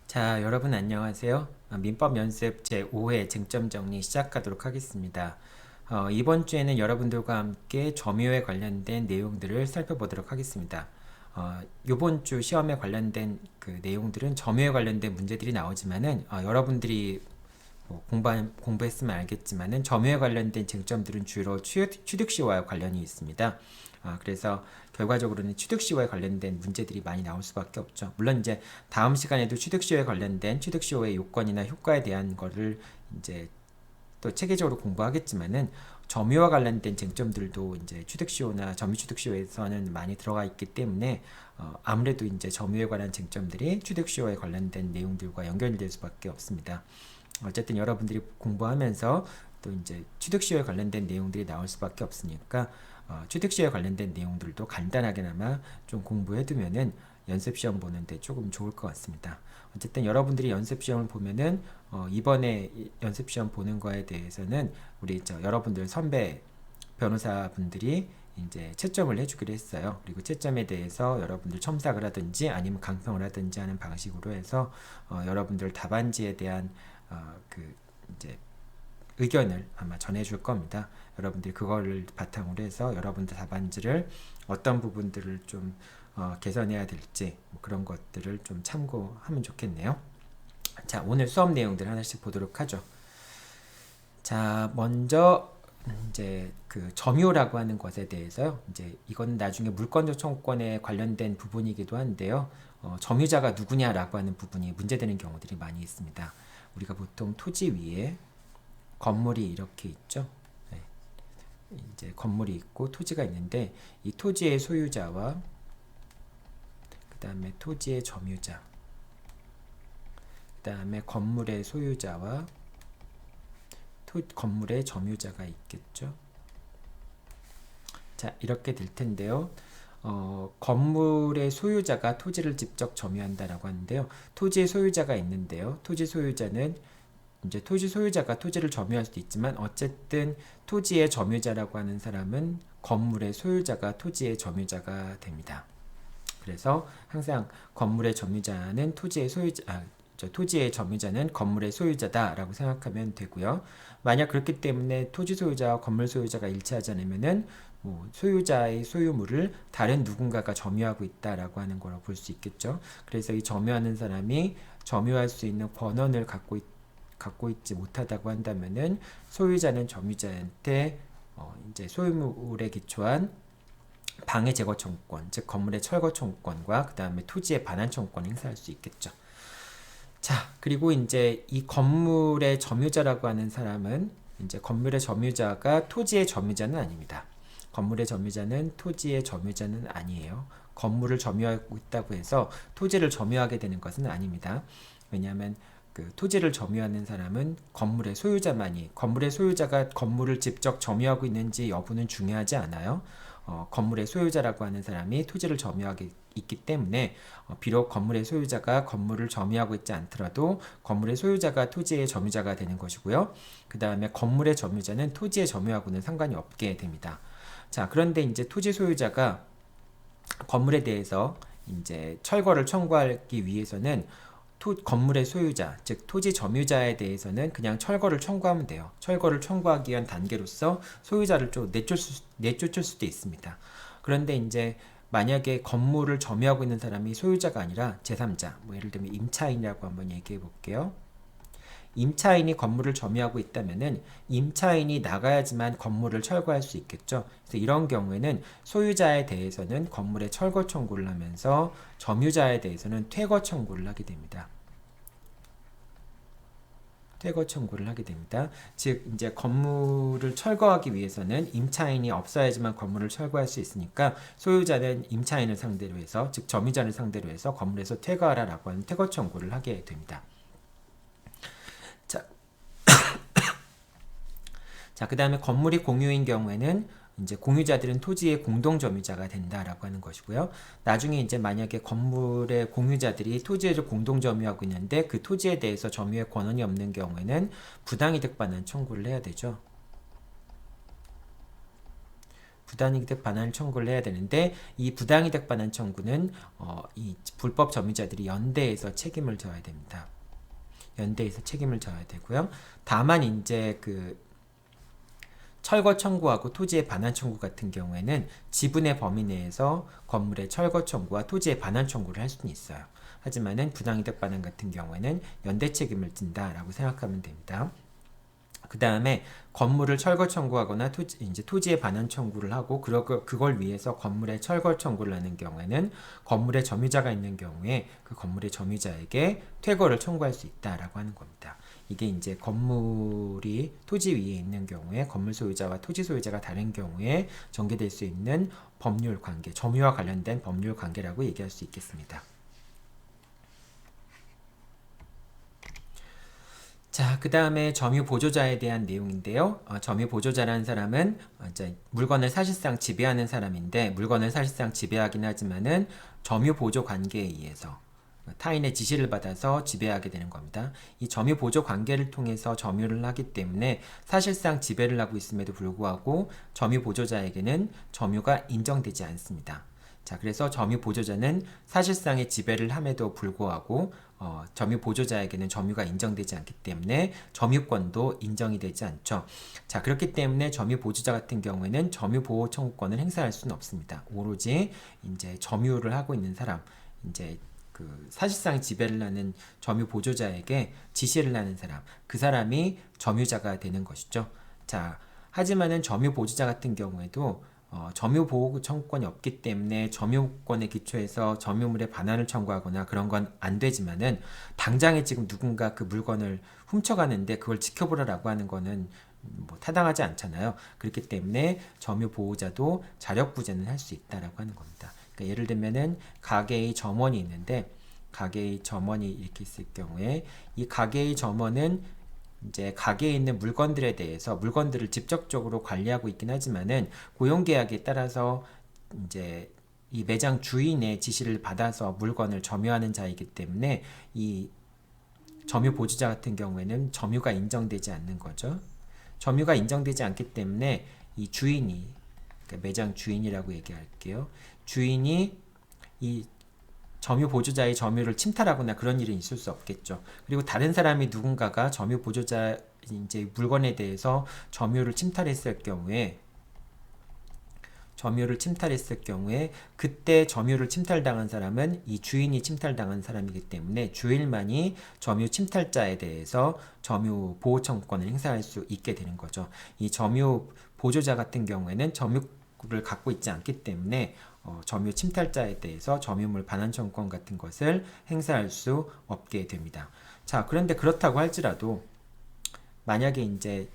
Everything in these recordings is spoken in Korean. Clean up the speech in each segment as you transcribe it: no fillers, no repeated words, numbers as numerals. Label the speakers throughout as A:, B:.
A: 자, 여러분 안녕하세요. 민법 연습 제5회 쟁점 정리 시작하도록 하겠습니다. 이번 주에는 여러분들과 함께 점유에 관련된 내용들을 살펴보도록 하겠습니다. 이번 주 시험에 관련된 그 내용들은 점유에 관련된 문제들이 나오지만은 여러분들이 공부했으면 알겠지만은 점유에 관련된 쟁점들은 주로 취득시효와 관련이 있습니다. 그래서 결과적으로는 취득시효에 관련된 문제들이 많이 나올 수밖에 없죠. 물론 이제 다음 시간에도 취득시효에 관련된 취득시효의 요건이나 효과에 대한 거를 이제 또 체계적으로 공부하겠지만은 점유와 관련된 쟁점들도 이제 취득시효나 점유취득시효에서는 많이 들어가 있기 때문에 아무래도 이제 점유에 관한 쟁점들이 취득시효에 관련된 내용들과 연결될 수밖에 없습니다. 어쨌든 여러분들이 공부하면서 또 이제 취득시효에 관련된 내용들이 나올 수밖에 없으니까 취득시효에 관련된 내용들도 간단하게나마 좀 공부해두면은 연습시험 보는데 조금 좋을 것 같습니다. 어쨌든 여러분들이 연습시험을 보면은 이번에 연습시험 보는 거에 대해서는 우리 여러분들 선배 변호사분들이 이제 채점을 해주기로 했어요. 그리고 채점에 대해서 여러분들 첨삭을 하든지 아니면 강평을 하든지 하는 방식으로 해서 여러분들 답안지에 대한 그 이제 의견을 아마 전해줄 겁니다. 여러분들이 그거를 바탕으로 해서 여러분들 답안지를 어떤 부분들을 좀 개선해야 될지 그런 것들을 좀 참고하면 좋겠네요. 자, 오늘 수업 내용들 하나씩 보도록 하죠. 자, 먼저 이제 그 점유라고 하는 것에 대해서요. 이제 이건 나중에 물권적 청구권에 관련된 부분이기도 한데요. 점유자가 누구냐라고 하는 부분이 문제되는 경우들이 많이 있습니다. 우리가 보통 토지 위에 건물이 이렇게 있죠. 네. 이제 건물이 있고 토지가 있는데 이 토지의 소유자와 그 다음에 토지의 점유자, 그 다음에 건물의 소유자와 건물의 점유자가 있겠죠. 자, 이렇게 될 텐데요. 건물의 소유자가 토지를 직접 점유한다라고 하는데요. 토지의 소유자가 있는데요. 토지 소유자는 이제 토지 소유자가 토지를 점유할 수도 있지만 어쨌든 토지의 점유자라고 하는 사람은 건물의 소유자가 토지의 점유자가 됩니다. 그래서 항상 건물의 점유자는 토지의 소유자, 토지의 점유자는 건물의 소유자다라고 생각하면 되고요. 만약 그렇기 때문에 토지 소유자와 건물 소유자가 일치하지 않으면은 소유자의 소유물을 다른 누군가가 점유하고 있다라고 하는 거라고 볼 수 있겠죠. 그래서 이 점유하는 사람이 점유할 수 있는 권한을 갖고 있지 못하다고 한다면은 소유자는 점유자한테 이제 소유물에 기초한 방해 제거 청구권, 즉 건물의 철거 청구권과 그 다음에 토지의 반환 청구권을 행사할 수 있겠죠. 자, 그리고 이제 이 건물의 점유자라고 하는 사람은 이제 건물의 점유자가 토지의 점유자는 아닙니다. 건물의 점유자는 토지의 점유자는 아니에요. 건물을 점유하고 있다고 해서 토지를 점유하게 되는 것은 아닙니다. 왜냐하면 그 토지를 점유하는 사람은 건물의 소유자만이, 건물의 소유자가 건물을 직접 점유하고 있는지 여부는 중요하지 않아요. 건물의 소유자라고 하는 사람이 토지를 점유하고 있기 때문에 비록 건물의 소유자가 건물을 점유하고 있지 않더라도 건물의 소유자가 토지의 점유자가 되는 것이고요. 그 다음에 건물의 점유자는 토지의 점유하고는 상관이 없게 됩니다. 자, 그런데 이제 토지 소유자가 건물에 대해서 이제 철거를 청구하기 위해서는 건물의 소유자, 즉 토지 점유자에 대해서는 그냥 철거를 청구하면 돼요. 철거를 청구하기 위한 단계로서 소유자를 좀 내쫓을 수도 있습니다. 그런데 이제 만약에 건물을 점유하고 있는 사람이 소유자가 아니라 제3자, 예를 들면 임차인이라고 한번 얘기해 볼게요. 임차인이 건물을 점유하고 있다면은 임차인이 나가야지만 건물을 철거할 수 있겠죠. 그래서 이런 경우에는 소유자에 대해서는 건물의 철거 청구를 하면서 점유자에 대해서는 퇴거 청구를 하게 됩니다. 퇴거 청구를 하게 됩니다. 즉 이제 건물을 철거하기 위해서는 임차인이 없어야지만 건물을 철거할 수 있으니까 소유자는 임차인을 상대로 해서, 즉 점유자를 상대로 해서 건물에서 퇴거하라라고 하는 퇴거 청구를 하게 됩니다. 자, 그 다음에 건물이 공유인 경우에는 이제 공유자들은 토지의 공동 점유자가 된다라고 하는 것이고요. 나중에 이제 만약에 건물의 공유자들이 토지를 공동 점유하고 있는데 그 토지에 대해서 점유의 권한이 없는 경우에는 부당이득 반환 청구를 해야 되죠. 부당이득 반환 청구를 해야 되는데 이 부당이득 반환 청구는 이 불법 점유자들이 연대해서 책임을 져야 됩니다. 연대해서 책임을 져야 되고요. 다만 이제 그 철거 청구하고 토지의 반환 청구 같은 경우에는 지분의 범위 내에서 건물의 철거 청구와 토지의 반환 청구를 할 수는 있어요. 하지만은 부당이득 반환 같은 경우에는 연대 책임을 진다라고 생각하면 됩니다. 그 다음에 건물을 철거 청구하거나 토지의 반환 청구를 하고 그걸 위해서 건물의 철거 청구를 하는 경우에는 건물의 점유자가 있는 경우에 그 건물의 점유자에게 퇴거를 청구할 수 있다라고 하는 겁니다. 이게 이제 건물이 토지 위에 있는 경우에 건물 소유자와 토지 소유자가 다른 경우에 전개될 수 있는 법률 관계, 점유와 관련된 법률 관계라고 얘기할 수 있겠습니다. 자, 그 다음에 점유 보조자에 대한 내용인데요. 점유 보조자라는 사람은 이제 물건을 사실상 지배하는 사람인데 물건을 사실상 지배하긴 하지만은 점유 보조 관계에 의해서 타인의 지시를 받아서 지배하게 되는 겁니다. 이 점유 보조 관계를 통해서 점유를 하기 때문에 사실상 지배를 하고 있음에도 불구하고 점유 보조자에게는 점유가 인정되지 않습니다. 자, 그래서 점유 보조자는 사실상의 지배를 함에도 불구하고 점유 보조자에게는 점유가 인정되지 않기 때문에 점유권도 인정이 되지 않죠. 자, 그렇기 때문에 점유 보조자 같은 경우에는 점유 보호 청구권을 행사할 수는 없습니다. 오로지 이제 점유를 하고 있는 사람, 이제 그 사실상 지배를 하는 점유 보조자에게 지시를 하는 사람, 그 사람이 점유자가 되는 것이죠. 자, 하지만은 점유 보조자 같은 경우에도 점유 보호 청구권이 없기 때문에 점유권에 기초해서 점유물의 반환을 청구하거나 그런 건 안 되지만은 당장에 지금 누군가 그 물건을 훔쳐가는데 그걸 지켜보라라고 하는 거는 뭐 타당하지 않잖아요. 그렇기 때문에 점유 보호자도 자력구제는 할 수 있다라고 하는 겁니다. 그러니까 예를 들면은 가게의 점원이 있는데 가게의 점원이 이렇게 있을 경우에 이 가게의 점원은 이제 가게에 있는 물건들에 대해서 물건들을 직접적으로 관리하고 있긴 하지만은 고용계약에 따라서 이제 이 매장 주인의 지시를 받아서 물건을 점유하는 자이기 때문에 이 점유 보조자 같은 경우에는 점유가 인정되지 않는 거죠. 점유가 인정되지 않기 때문에 이 주인이, 그러니까 매장 주인이라고 얘기할게요. 주인이 이 점유 보조자의 점유를 침탈하거나 그런 일은 있을 수 없겠죠. 그리고 다른 사람이 누군가가 점유 보조자 이제 물건에 대해서 점유를 침탈했을 경우에 그때 점유를 침탈당한 사람은 이 주인이 침탈당한 사람이기 때문에 주인만이 점유 침탈자에 대해서 점유 보호 청구권을 행사할 수 있게 되는 거죠. 이 점유 보조자 같은 경우에는 점유를 갖고 있지 않기 때문에 점유 침탈자에 대해서 점유물 반환 청구권 같은 것을 행사할 수 없게 됩니다. 자, 그런데 그렇다고 할지라도 만약에 이제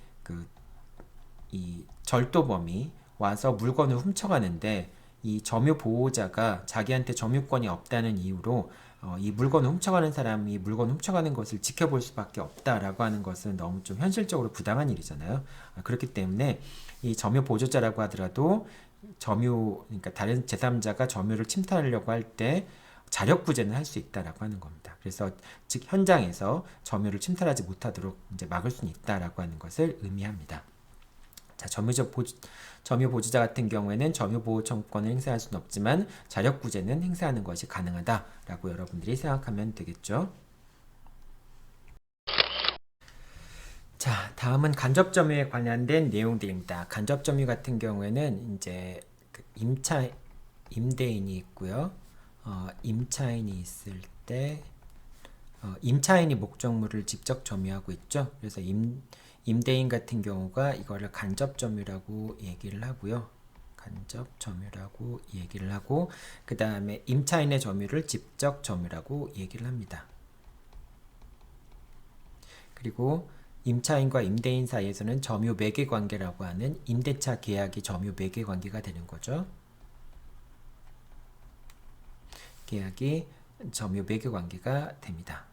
A: 이 절도범이 와서 물건을 훔쳐가는데 이 점유 보호자가 자기한테 점유권이 없다는 이유로 이 물건을 훔쳐가는 사람이 물건을 훔쳐가는 것을 지켜볼 수밖에 없다라고 하는 것은 너무 좀 현실적으로 부당한 일이잖아요. 그렇기 때문에 이 점유 보조자라고 하더라도 그러니까 다른 제3자가 점유를 침탈하려고 할 때 자력구제는 할 수 있다라고 하는 겁니다. 그래서 즉 현장에서 점유를 침탈하지 못하도록 이제 막을 수는 있다라고 하는 것을 의미합니다. 자, 점유 보조자 같은 경우에는 점유 보호 청구권을 행사할 수는 없지만 자력구제는 행사하는 것이 가능하다라고 여러분들이 생각하면 되겠죠. 자, 다음은 간접점유에 관련된 내용들입니다. 간접점유 같은 경우에는 이제 임대인이 있고요. 임차인이 있을 때 임차인이 목적물을 직접 점유하고 있죠. 그래서 임대인 같은 경우가 이거를 간접점유라고 얘기를 하고요. 간접점유라고 얘기를 하고 그 다음에 임차인의 점유를 직접 점유라고 얘기를 합니다. 그리고 임차인과 임대인 사이에서는 점유 매개 관계라고 하는 임대차 계약이 점유 매개 관계가 되는 거죠. 계약이 점유 매개 관계가 됩니다.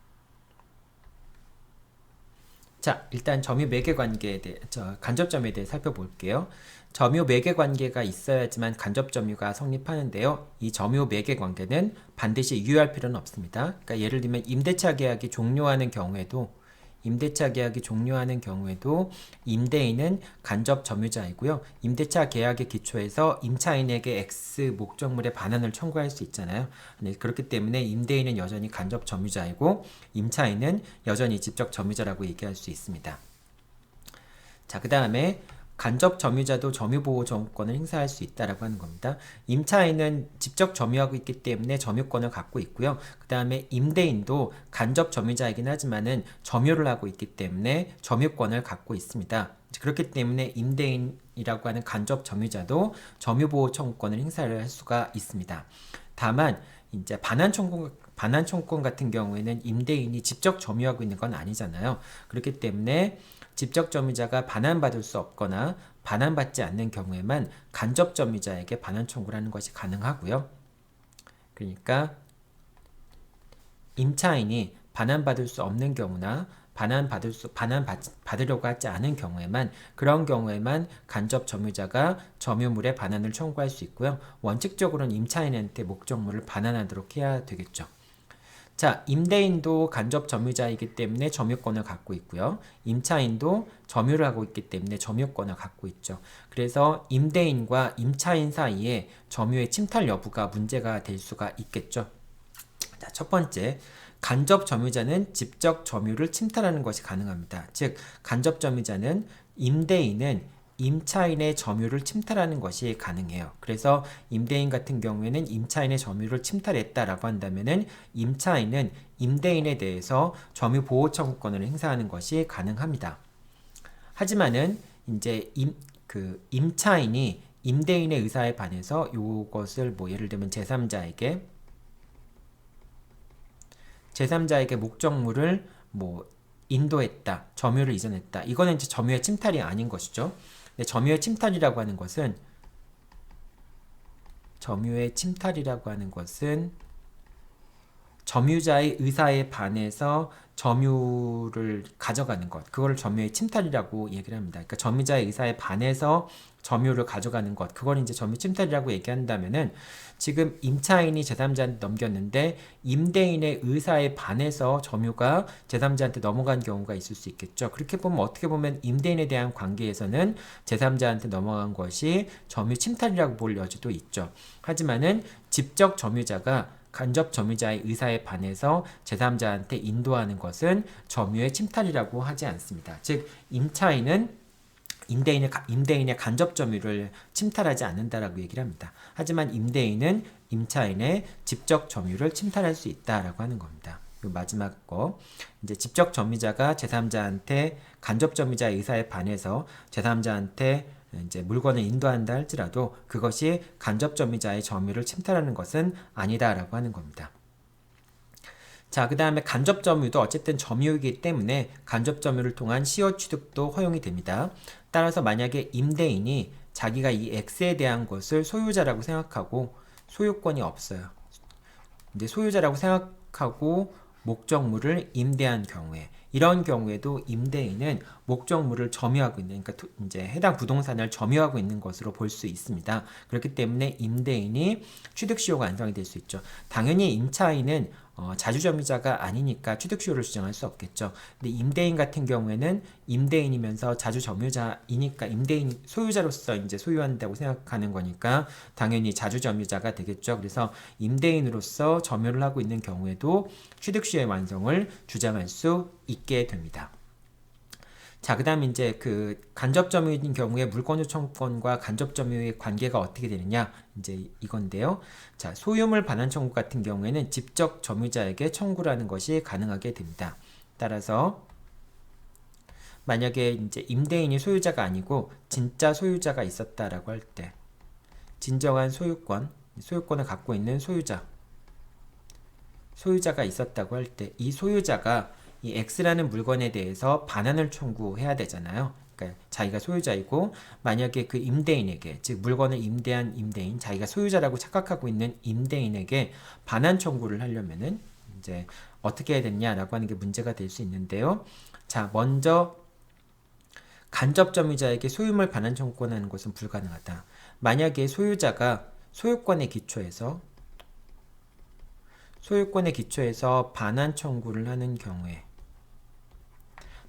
A: 자, 일단 점유 매개 관계에 대해 간접점유에 대해 살펴볼게요. 점유 매개 관계가 있어야지만 간접점유가 성립하는데요. 이 점유 매개 관계는 반드시 유효할 필요는 없습니다. 그러니까 예를 들면 임대차 계약이 종료하는 경우에도 임대차 계약이 종료하는 경우에도 임대인은 간접 점유자이고요. 임대차 계약의 기초에서 임차인에게 X 목적물의 반환을 청구할 수 있잖아요. 네, 그렇기 때문에 임대인은 여전히 간접 점유자이고 임차인은 여전히 직접 점유자라고 얘기할 수 있습니다. 자, 그 다음에 간접 점유자도 점유보호 정권을 행사할 수 있다라고 하는 겁니다. 임차인은 직접 점유하고 있기 때문에 점유권을 갖고 있고요. 그 다음에 임대인도 간접 점유자이긴 하지만은 점유를 하고 있기 때문에 점유권을 갖고 있습니다. 그렇기 때문에 임대인이라고 하는 간접 점유자도 점유보호 청구권을 행사를 할 수가 있습니다. 다만 이제 반환 청구권 같은 경우에는 임대인이 직접 점유하고 있는 건 아니잖아요. 그렇기 때문에 직접 점유자가 반환받을 수 없거나 반환받지 않는 경우에만 간접 점유자에게 반환 청구를 하는 것이 가능하고요. 그러니까 임차인이 반환받을 수 없는 경우나 반환받으려고 하지 않은 경우에만 그런 경우에만 간접 점유자가 점유물의 반환을 청구할 수 있고요. 원칙적으로는 임차인한테 목적물을 반환하도록 해야 되겠죠. 자, 임대인도 간접 점유자이기 때문에 점유권을 갖고 있고요. 임차인도 점유를 하고 있기 때문에 점유권을 갖고 있죠. 그래서 임대인과 임차인 사이에 점유의 침탈 여부가 문제가 될 수가 있겠죠. 자, 첫 번째, 간접 점유자는 직접 점유를 침탈하는 것이 가능합니다. 즉, 간접 점유자는 임대인은 임차인의 점유를 침탈하는 것이 가능해요. 그래서 임대인 같은 경우에는 임차인의 점유를 침탈했다라고 한다면은 임차인은 임대인에 대해서 점유 보호 청구권을 행사하는 것이 가능합니다. 하지만은 이제 임차인이 임대인의 의사에 반해서 이것을 예를 들면 제3자에게 목적물을 인도했다, 점유를 이전했다. 이거는 이제 점유의 침탈이 아닌 것이죠. 점유의 침탈이라고 하는 것은 점유자의 의사에 반해서 점유를 가져가는 것, 그걸 점유의 침탈이라고 얘기를 합니다. 그러니까 점유자의 의사에 반해서 점유를 가져가는 것, 그걸 이제 점유 침탈이라고 얘기한다면은 지금 임차인이 제3자한테 넘겼는데 임대인의 의사에 반해서 점유가 제3자한테 넘어간 경우가 있을 수 있겠죠. 그렇게 보면 어떻게 보면 임대인에 대한 관계에서는 제3자한테 넘어간 것이 점유 침탈이라고 볼 여지도 있죠. 하지만은 직접 점유자가 간접 점유자의 의사에 반해서 제3자한테 인도하는 것은 점유의 침탈이라고 하지 않습니다. 즉, 임차인은 임대인의 간접 점유를 침탈하지 않는다라고 얘기를 합니다. 하지만 임대인은 임차인의 직접 점유를 침탈할 수 있다라고 하는 겁니다. 마지막 거, 이제 직접 점유자가 제3자한테 간접 점유자의 의사에 반해서 제3자한테 이제 물건을 인도한다 할지라도 그것이 간접 점유자의 점유를 침탈하는 것은 아니다라고 하는 겁니다. 자, 그 다음에 간접 점유도 어쨌든 점유이기 때문에 간접 점유를 통한 시효 취득도 허용이 됩니다. 따라서 만약에 임대인이 자기가 이 X에 대한 것을 소유자라고 생각하고 소유권이 없어요. 이제 소유자라고 생각하고 목적물을 임대한 경우에, 이런 경우에도 임대인은 목적물을 점유하고 있는, 그러니까 이제 해당 부동산을 점유하고 있는 것으로 볼 수 있습니다. 그렇기 때문에 임대인이 취득시효가 완성이 될 수 있죠. 당연히 임차인은 자주점유자가 아니니까 취득시효를 주장할 수 없겠죠. 근데 임대인 같은 경우에는 임대인이면서 자주점유자이니까 임대인 소유자로서 이제 소유한다고 생각하는 거니까 당연히 자주점유자가 되겠죠. 그래서 임대인으로서 점유를 하고 있는 경우에도 취득시효의 완성을 주장할 수 있게 됩니다. 자, 그 다음 이제 그 간접점유인 경우에 물권조 청구권과 간접점유의 관계가 어떻게 되느냐, 이제 이건데요. 자, 소유물 반환 청구 같은 경우에는 직접 점유자에게 청구를 하는 것이 가능하게 됩니다. 따라서 만약에 이제 임대인이 소유자가 아니고 진짜 소유자가 있었다라고 할 때, 진정한 소유권을 갖고 있는 소유자가 있었다고 할 때, 이 소유자가 이 X라는 물건에 대해서 반환을 청구해야 되잖아요. 그러니까 자기가 소유자이고 만약에 그 임대인에게, 즉 물건을 임대한 임대인, 자기가 소유자라고 착각하고 있는 임대인에게 반환 청구를 하려면은 이제 어떻게 해야 되냐라고 하는 게 문제가 될 수 있는데요. 자, 먼저 간접 점유자에게 소유물 반환 청구하는 것은 불가능하다. 만약에 소유자가 소유권의 기초에서 반환 청구를 하는 경우에,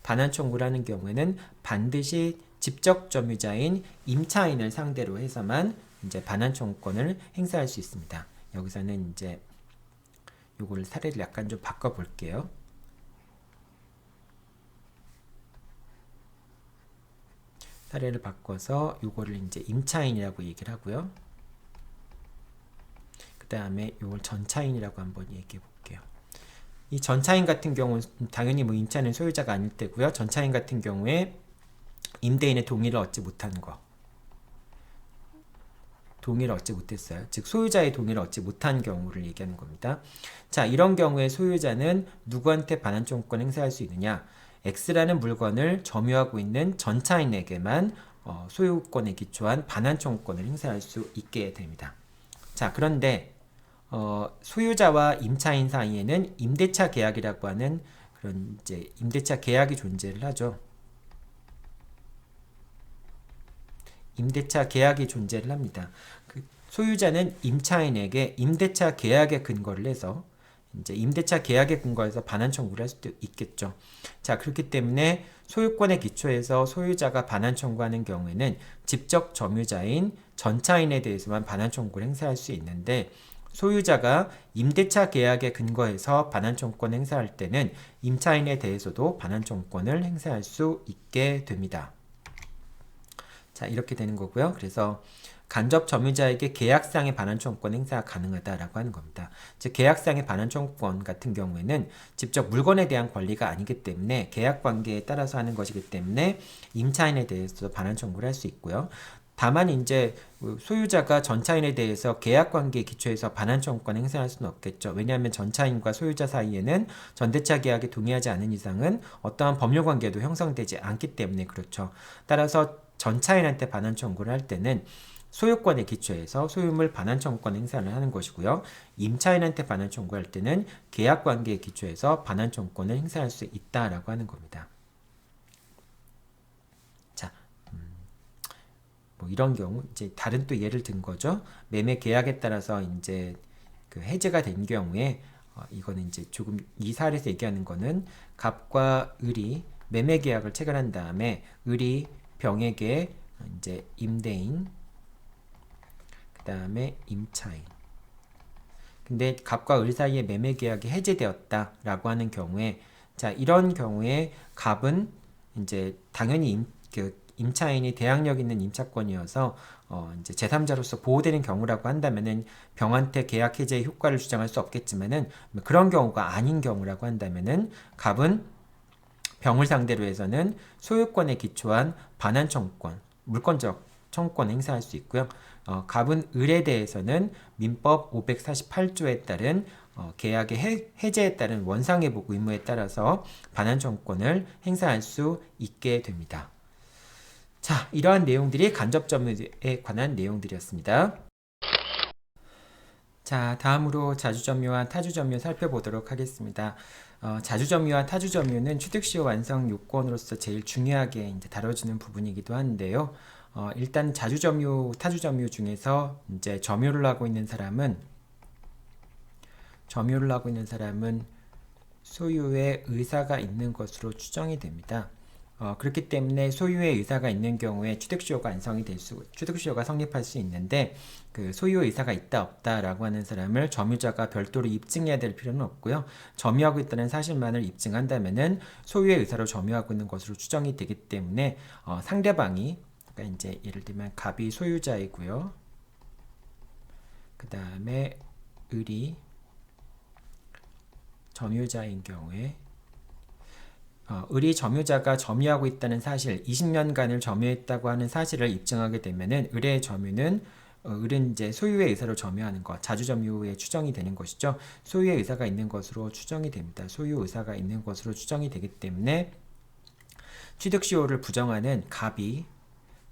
A: 반환 청구를 하는 경우에는 반드시 직접 점유자인 임차인을 상대로 해서만 이제 반환 청구권을 행사할 수 있습니다. 여기서는 이제 요거를 사례를 약간 좀 바꿔 볼게요. 사례를 바꿔서 요거를 이제 임차인이라고 얘기를 하고요. 그 다음에 요걸 전차인이라고 한번 얘기해 볼게요. 이 전차인 같은 경우는 당연히 뭐 임차인은 소유자가 아닐 테고요. 전차인 같은 경우에 임대인의 동의를 얻지 못한 거. 동의를 얻지 못했어요. 즉 소유자의 동의를 얻지 못한 경우를 얘기하는 겁니다. 자, 이런 경우에 소유자는 누구한테 반환 청구권 행사할 수 있느냐? X라는 물건을 점유하고 있는 전차인에게만 소유권에 기초한 반환 청구권을 행사할 수 있게 됩니다. 자, 그런데 소유자와 임차인 사이에는 임대차 계약이라고 하는 그런 이제 임대차 계약이 존재를 하죠. 임대차 계약이 존재를 합니다. 그 소유자는 임차인에게 임대차 계약에 근거를 해서 이제 임대차 계약에 근거해서 반환 청구를 할 수도 있겠죠. 자, 그렇기 때문에 소유권에 기초해서 소유자가 반환 청구하는 경우에는 직접 점유자인 전차인에 대해서만 반환 청구를 행사할 수 있는데 소유자가 임대차 계약에 근거해서 반환 청구권 행사할 때는 임차인에 대해서도 반환 청구권을 행사할 수 있게 됩니다. 자, 이렇게 되는 거고요. 그래서 간접 점유자에게 계약상의 반환 청구권 행사가 가능하다라고 하는 겁니다. 즉 계약상의 반환 청구권 같은 경우에는 직접 물건에 대한 권리가 아니기 때문에 계약 관계에 따라서 하는 것이기 때문에 임차인에 대해서도 반환 청구를 할 수 있고요. 다만 이제 소유자가 전차인에 대해서 계약 관계에 기초해서 반환 청구권 행사할 수는 없겠죠. 왜냐하면 전차인과 소유자 사이에는 전대차 계약에 동의하지 않은 이상은 어떠한 법률 관계도 형성되지 않기 때문에 그렇죠. 따라서 전차인한테 반환 청구를 할 때는 소유권에 기초해서 소유물 반환 청구권 행사를 하는 것이고요. 임차인한테 반환 청구할 때는 계약 관계에 기초해서 반환 청구권을 행사할 수 있다라고 하는 겁니다. 자, 뭐 이런 경우 이제 다른 또 예를 든 거죠. 매매 계약에 따라서 이제 그 해제가 된 경우에 이거는 이제 조금 이 사례에서 얘기하는 거는 갑과 을이 매매 계약을 체결한 다음에 을이 병에게 이제 임대인, 그 다음에 임차인. 근데 갑과 을 사이의 매매 계약이 해제되었다라고 하는 경우에, 자, 이런 경우에 갑은 이제 당연히 임차인이 대항력 있는 임차권이어서 이제 제3자로서 보호되는 경우라고 한다면은 병한테 계약 해제의 효과를 주장할 수 없겠지만은 그런 경우가 아닌 경우라고 한다면은 갑은 병을 상대로 해서는 소유권에 기초한 반환 청구권, 물권적 청구권 행사할 수 있고요. 갑은 을에 대해서는 민법 548조에 따른 계약의 해제에 따른 원상회복 의무에 따라서 반환 청구권을 행사할 수 있게 됩니다. 자, 이러한 내용들이 간접 점유에 관한 내용들이었습니다. 자, 다음으로 자주점유와 타주점유 살펴보도록 하겠습니다. 자주점유와 타주점유는 취득시효 완성 요건으로서 제일 중요하게 이제 다뤄지는 부분이기도 한데요. 일단 자주점유, 타주점유 중에서 이제 점유를 하고 있는 사람은 소유의 의사가 있는 것으로 추정이 됩니다. 그렇기 때문에 소유의 의사가 있는 경우에 취득시효가 성립할 수 있는데 그 소유의 의사가 있다 없다라고 하는 사람을 점유자가 별도로 입증해야 될 필요는 없고요. 점유하고 있다는 사실만을 입증한다면은 소유의 의사로 점유하고 있는 것으로 추정이 되기 때문에 상대방이 그러니까 이제 예를 들면 갑이 소유자이고요. 그 다음에 을이 점유자인 경우에 을이 점유자가 점유하고 있다는 사실, 20년간을 점유했다고 하는 사실을 입증하게 되면은 을은 이제 소유의 의사로 점유하는 것, 자주점유에 추정이 되는 것이죠. 소유의 의사가 있는 것으로 추정이 됩니다. 소유 의사가 있는 것으로 추정이 되기 때문에 취득시효를 부정하는 갑이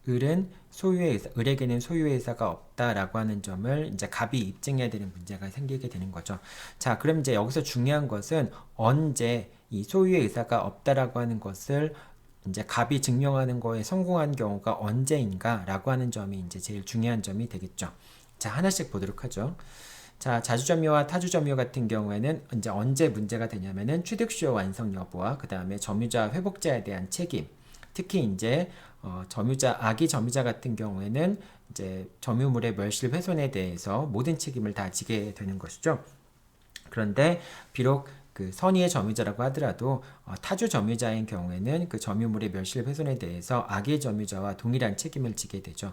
A: 을에게는 소유의 의사가 없다라고 하는 점을 이제 갑이 입증해야 되는 문제가 생기게 되는 거죠. 자, 그럼 이제 여기서 중요한 것은 언제 이 소유의 의사가 없다라고 하는 것을 이제 갑이 증명하는 거에 성공한 경우가 언제인가라고 하는 점이 이제 제일 중요한 점이 되겠죠. 자, 하나씩 보도록 하죠. 자, 자주점유와 타주점유 같은 경우에는 이제 언제 문제가 되냐면은 취득시효 완성 여부와 그 다음에 점유자 회복자에 대한 책임, 특히 이제 점유자 악의 점유자 같은 경우에는 이제 점유물의 멸실 훼손에 대해서 모든 책임을 다 지게 되는 것이죠. 그런데 비록 그 선의의 점유자라고 하더라도 타주 점유자인 경우에는 그 점유물의 멸실 훼손에 대해서 악의 점유자와 동일한 책임을 지게 되죠.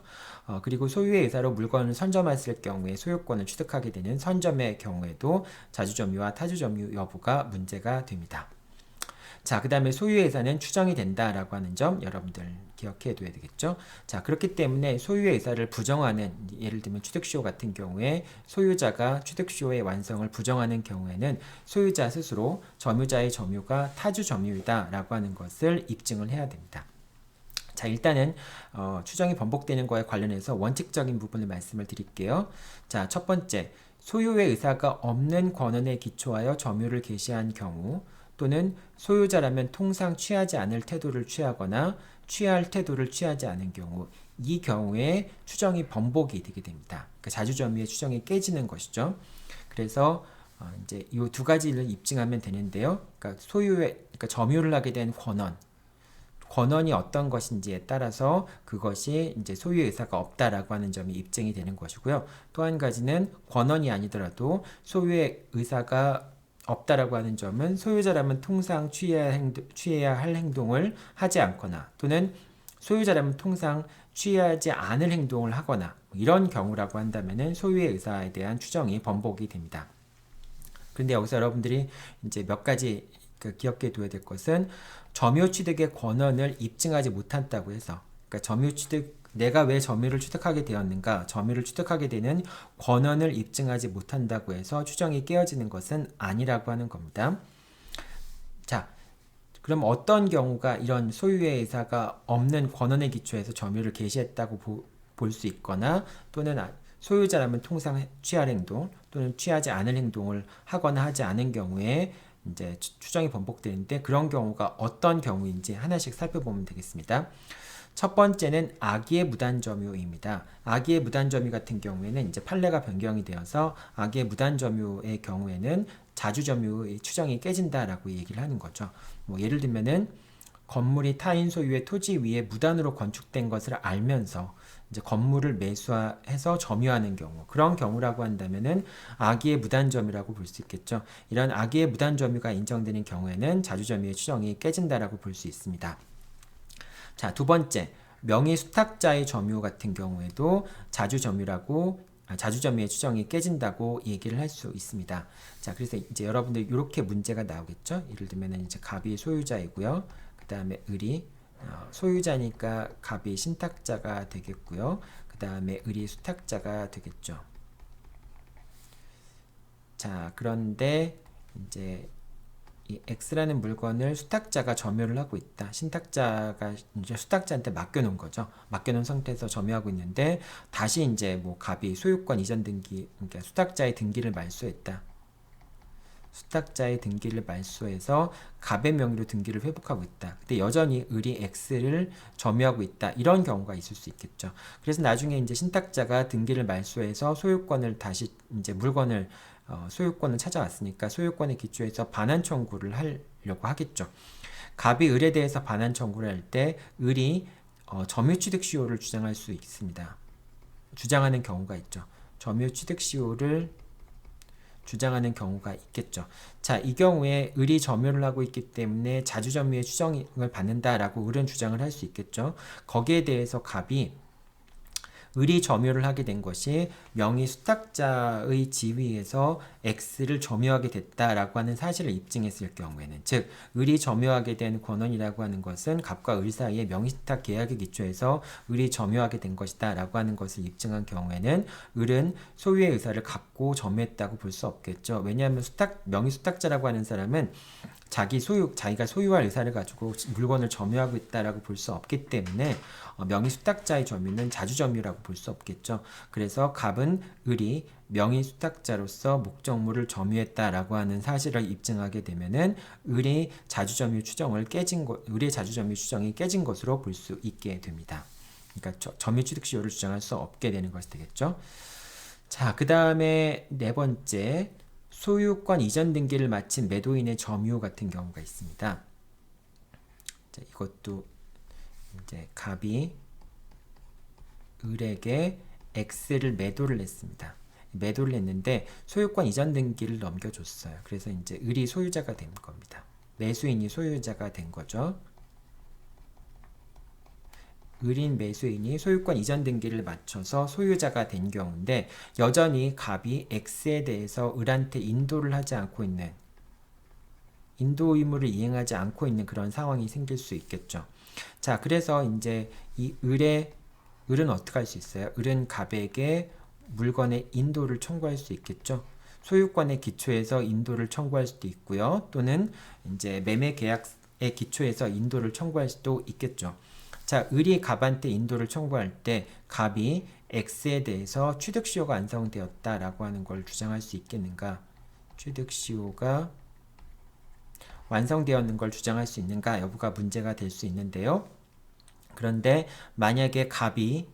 A: 그리고 소유의 의사로 물건을 선점했을 경우에 소유권을 취득하게 되는 선점의 경우에도 자주점유와 타주점유 여부가 문제가 됩니다. 자, 그 다음에 소유의 의사는 추정이 된다라고 하는 점 여러분들 기억해 둬야 되겠죠. 자, 그렇기 때문에 소유의 의사를 부정하는, 예를 들면 취득시효 같은 경우에 소유자가 취득시효의 완성을 부정하는 경우에는 소유자 스스로 점유자의 점유가 타주 점유이다라고 하는 것을 입증을 해야 됩니다. 자, 일단은 추정이 번복되는 거에 관련해서 원칙적인 부분을 말씀을 드릴게요. 자, 첫 번째, 소유의 의사가 없는 권한에 기초하여 점유를 개시한 경우, 또는 소유자라면 통상 취하지 않을 태도를 취하거나 취할 태도를 취하지 않은 경우, 이 경우에 추정이 번복이 되게 됩니다. 그러니까 자주점유의 추정이 깨지는 것이죠. 그래서 이제 이 두 가지를 입증하면 되는데요. 그러니까 그러니까 점유를 하게 된 권한이 어떤 것인지에 따라서 그것이 이제 소유의 의사가 없다라고 하는 점이 입증이 되는 것이고요. 또 한 가지는 권한이 아니더라도 소유의 의사가 없다라고 하는 점은 소유자라면 통상 취해야 할 행동을 하지 않거나, 또는 소유자라면 통상 취하지 않을 행동을 하거나, 이런 경우라고 한다면은 소유의 의사에 대한 추정이 번복이 됩니다. 그런데 여기서 여러분들이 이제 몇 가지 기억해 둬야 될 것은, 점유 취득의 권한을 입증하지 못한다고 해서, 그러니까 점유 취득, 내가 왜 점유를 취득하게 되었는가, 점유를 취득하게 되는 권한을 입증하지 못한다고 해서 추정이 깨어지는 것은 아니라고 하는 겁니다. 자, 그럼 어떤 경우가 이런 소유의 의사가 없는 권한에 기초해서 점유를 개시했다고 볼 수 있거나, 또는 소유자라면 통상 취할 행동 또는 취하지 않을 행동을 하거나 하지 않은 경우에 이제 추정이 번복되는데, 그런 경우가 어떤 경우인지 하나씩 살펴보면 되겠습니다. 첫 번째는 악의의 무단점유입니다. 악의의 무단점유 같은 경우에는 이제 판례가 변경이 되어서 악의의 무단점유의 경우에는 자주점유의 추정이 깨진다라고 얘기를 하는 거죠. 뭐 예를 들면은 건물이 타인 소유의 토지 위에 무단으로 건축된 것을 알면서 이제 건물을 매수해서 점유하는 경우, 그런 경우라고 한다면은 악의의 무단점유라고 볼 수 있겠죠. 이런 악의의 무단점유가 인정되는 경우에는 자주점유의 추정이 깨진다라고 볼 수 있습니다. 자, 두 번째, 명의 수탁자의 점유 같은 경우에도 자주점유의 추정이 깨진다고 얘기를 할 수 있습니다. 자, 그래서 이제 여러분들 이렇게 문제가 나오겠죠. 예를 들면 이제 갑이 소유자이고요. 그 다음에 을이 소유자니까 갑이 신탁자가 되겠고요. 그 다음에 을이 수탁자가 되겠죠. 자, 그런데 이제 이 X라는 물건을 수탁자가 점유를 하고 있다. 신탁자가 이제 수탁자한테 맡겨놓은 거죠. 맡겨놓은 상태에서 점유하고 있는데, 다시 이제 뭐 갑이 소유권 이전 등기, 그러니까 수탁자의 등기를 말소했다. 수탁자의 등기를 말소해서 갑의 명의로 등기를 회복하고 있다. 근데 여전히 을이 X를 점유하고 있다. 이런 경우가 있을 수 있겠죠. 그래서 나중에 이제 신탁자가 등기를 말소해서 소유권을 다시 이제 물건을 소유권을 찾아왔으니까 소유권에 기초해서 반환 청구를 하려고 하겠죠. 갑이 을에 대해서 반환 청구를 할 때 을이 점유취득시효를 주장할 수 있습니다. 주장하는 경우가 있죠. 점유취득시효를 주장하는 경우가 있겠죠. 자, 이 경우에 을이 점유를 하고 있기 때문에 자주점유의 추정을 받는다라고 을은 주장을 할 수 있겠죠. 거기에 대해서 갑이 을이 점유를 하게 된 것이 명의 수탁자의 지위에서 X를 점유하게 됐다라고 하는 사실을 입증했을 경우에는, 즉 을이 점유하게 된 권한이라고 하는 것은 갑과 을 사이의 명의수탁 계약에 기초해서 을이 점유하게 된 것이다 라고 하는 것을 입증한 경우에는 을은 소유의 의사를 갖고 점유했다고 볼 수 없겠죠. 왜냐하면 명의수탁자라고 하는 사람은 자기가 소유할 의사를 가지고 물건을 점유하고 있다라고 볼 수 없기 때문에 명의수탁자의 점유는 자주점유라고 볼 수 없겠죠. 그래서 갑은 을이 명의수탁자로서 목적물을 점유했다라고 하는 사실을 입증하게 되면은 을의 자주점유 추정이 깨진 것으로 볼 수 있게 됩니다. 그러니까 점유취득시효를 주장할 수 없게 되는 것이 되겠죠. 자, 그 다음에 네 번째, 소유권 이전 등기를 마친 매도인의 점유 같은 경우가 있습니다. 자, 이것도 이제 갑이 을에게 X를 매도를 했습니다. 매도를 했는데 소유권 이전 등기를 넘겨줬어요. 그래서 이제 을이 소유자가 된 겁니다. 매수인이 소유자가 된 거죠. 을인 매수인이 소유권 이전 등기를 마쳐서 소유자가 된 경우인데 여전히 갑이 X에 대해서 을한테 인도를 하지 않고 있는 인도 의무를 이행하지 않고 있는 그런 상황이 생길 수 있겠죠. 자, 그래서 이제 이 을은 어떻게 할 수 있어요? 을은 갑에게 물건의 인도를 청구할 수 있겠죠. 소유권의 기초에서 인도를 청구할 수도 있고요. 또는 이제 매매 계약의 기초에서 인도를 청구할 수도 있겠죠. 자, 을이 갑한테 인도를 청구할 때 갑이 X에 대해서 취득시효가 완성되었다라고 하는 걸 주장할 수 있겠는가? 취득시효가 완성되었는 걸 주장할 수 있는가 여부가 문제가 될 수 있는데요. 그런데 만약에 갑이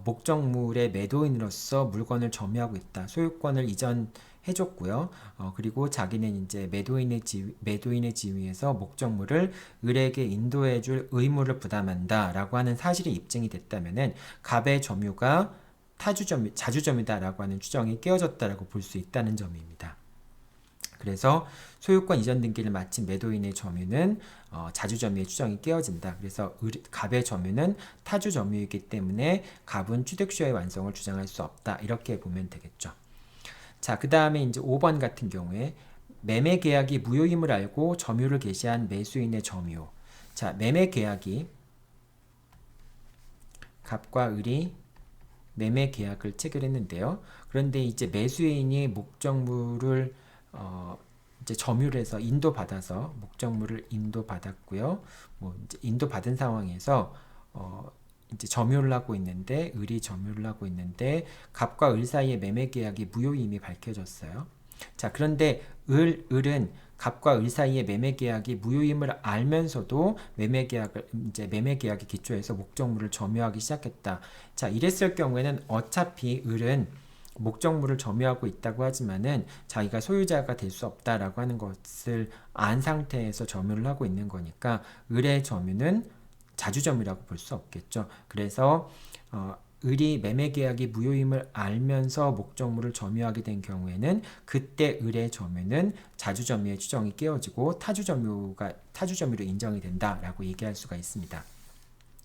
A: 목적물의 매도인으로서 물건을 점유하고 있다. 소유권을 이전해줬고요. 그리고 자기는 이제 매도인의 지위에서 목적물을 을에게 인도해줄 의무를 부담한다라고 하는 사실이 입증이 됐다면은 갑의 점유가 자주점유다라고 하는 추정이 깨어졌다라고 볼 수 있다는 점입니다. 그래서 소유권 이전 등기를 마친 매도인의 점유는 자주점유의 추정이 깨어진다. 그래서 갑의 점유는 타주점유이기 때문에 갑은 취득시효의 완성을 주장할 수 없다. 이렇게 보면 되겠죠. 자, 그 다음에 이제 5번 같은 경우에 매매 계약이 무효임을 알고 점유를 개시한 매수인의 점유. 자, 매매 계약이 갑과 을이 매매 계약을 체결했는데요. 그런데 이제 매수인이 목적물을 이제 점유를 해서 인도받아서 목적물을 인도받았고요. 뭐 이제 인도받은 상황에서 이제 점유를 하고 있는데 을이 점유를 하고 있는데 갑과 을 사이의 매매 계약이 무효임이 밝혀졌어요. 자, 그런데 을은 갑과 을 사이의 매매 계약이 무효임을 알면서도 매매 계약의 기초에서 목적물을 점유하기 시작했다. 자, 이랬을 경우에는 어차피 을은 목적물을 점유하고 있다고 하지만은 자기가 소유자가 될 수 없다라고 하는 것을 안 상태에서 점유를 하고 있는 거니까 을의 점유는 자주점유라고 볼 수 없겠죠. 그래서 을이 매매 계약이 무효임을 알면서 목적물을 점유하게 된 경우에는 그때 을의 점유는 자주점유의 추정이 깨어지고 타주점유로 인정이 된다라고 얘기할 수가 있습니다.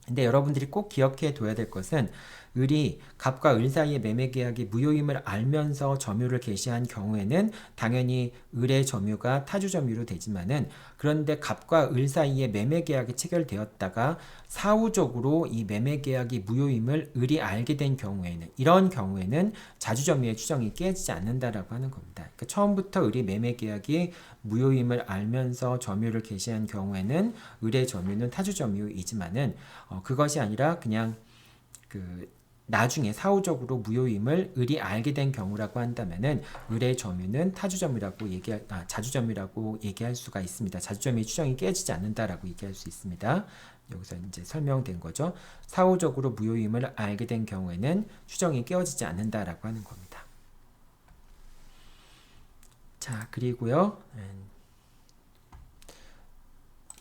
A: 근데 여러분들이 꼭 기억해 둬야 될 것은 을이 갑과 을 사이의 매매 계약이 무효임을 알면서 점유를 개시한 경우에는 당연히 을의 점유가 타주 점유로 되지만은 그런데 갑과 을 사이의 매매 계약이 체결되었다가 사후적으로 이 매매 계약이 무효임을 을이 알게 된 경우에는 이런 경우에는 자주 점유의 추정이 깨지지 않는다라고 하는 겁니다. 그러니까 처음부터 을이 매매 계약이 무효임을 알면서 점유를 개시한 경우에는 을의 점유는 타주 점유이지만은 그것이 아니라 그냥 나중에 사후적으로 무효임을 을이 알게 된 경우라고 한다면은 을의 점유는 자주점유라고 얘기할 수가 있습니다. 자주점유의 추정이 깨지지 않는다라고 얘기할 수 있습니다. 여기서 이제 설명된 거죠. 사후적으로 무효임을 알게 된 경우에는 추정이 깨어지지 않는다라고 하는 겁니다. 자, 그리고요.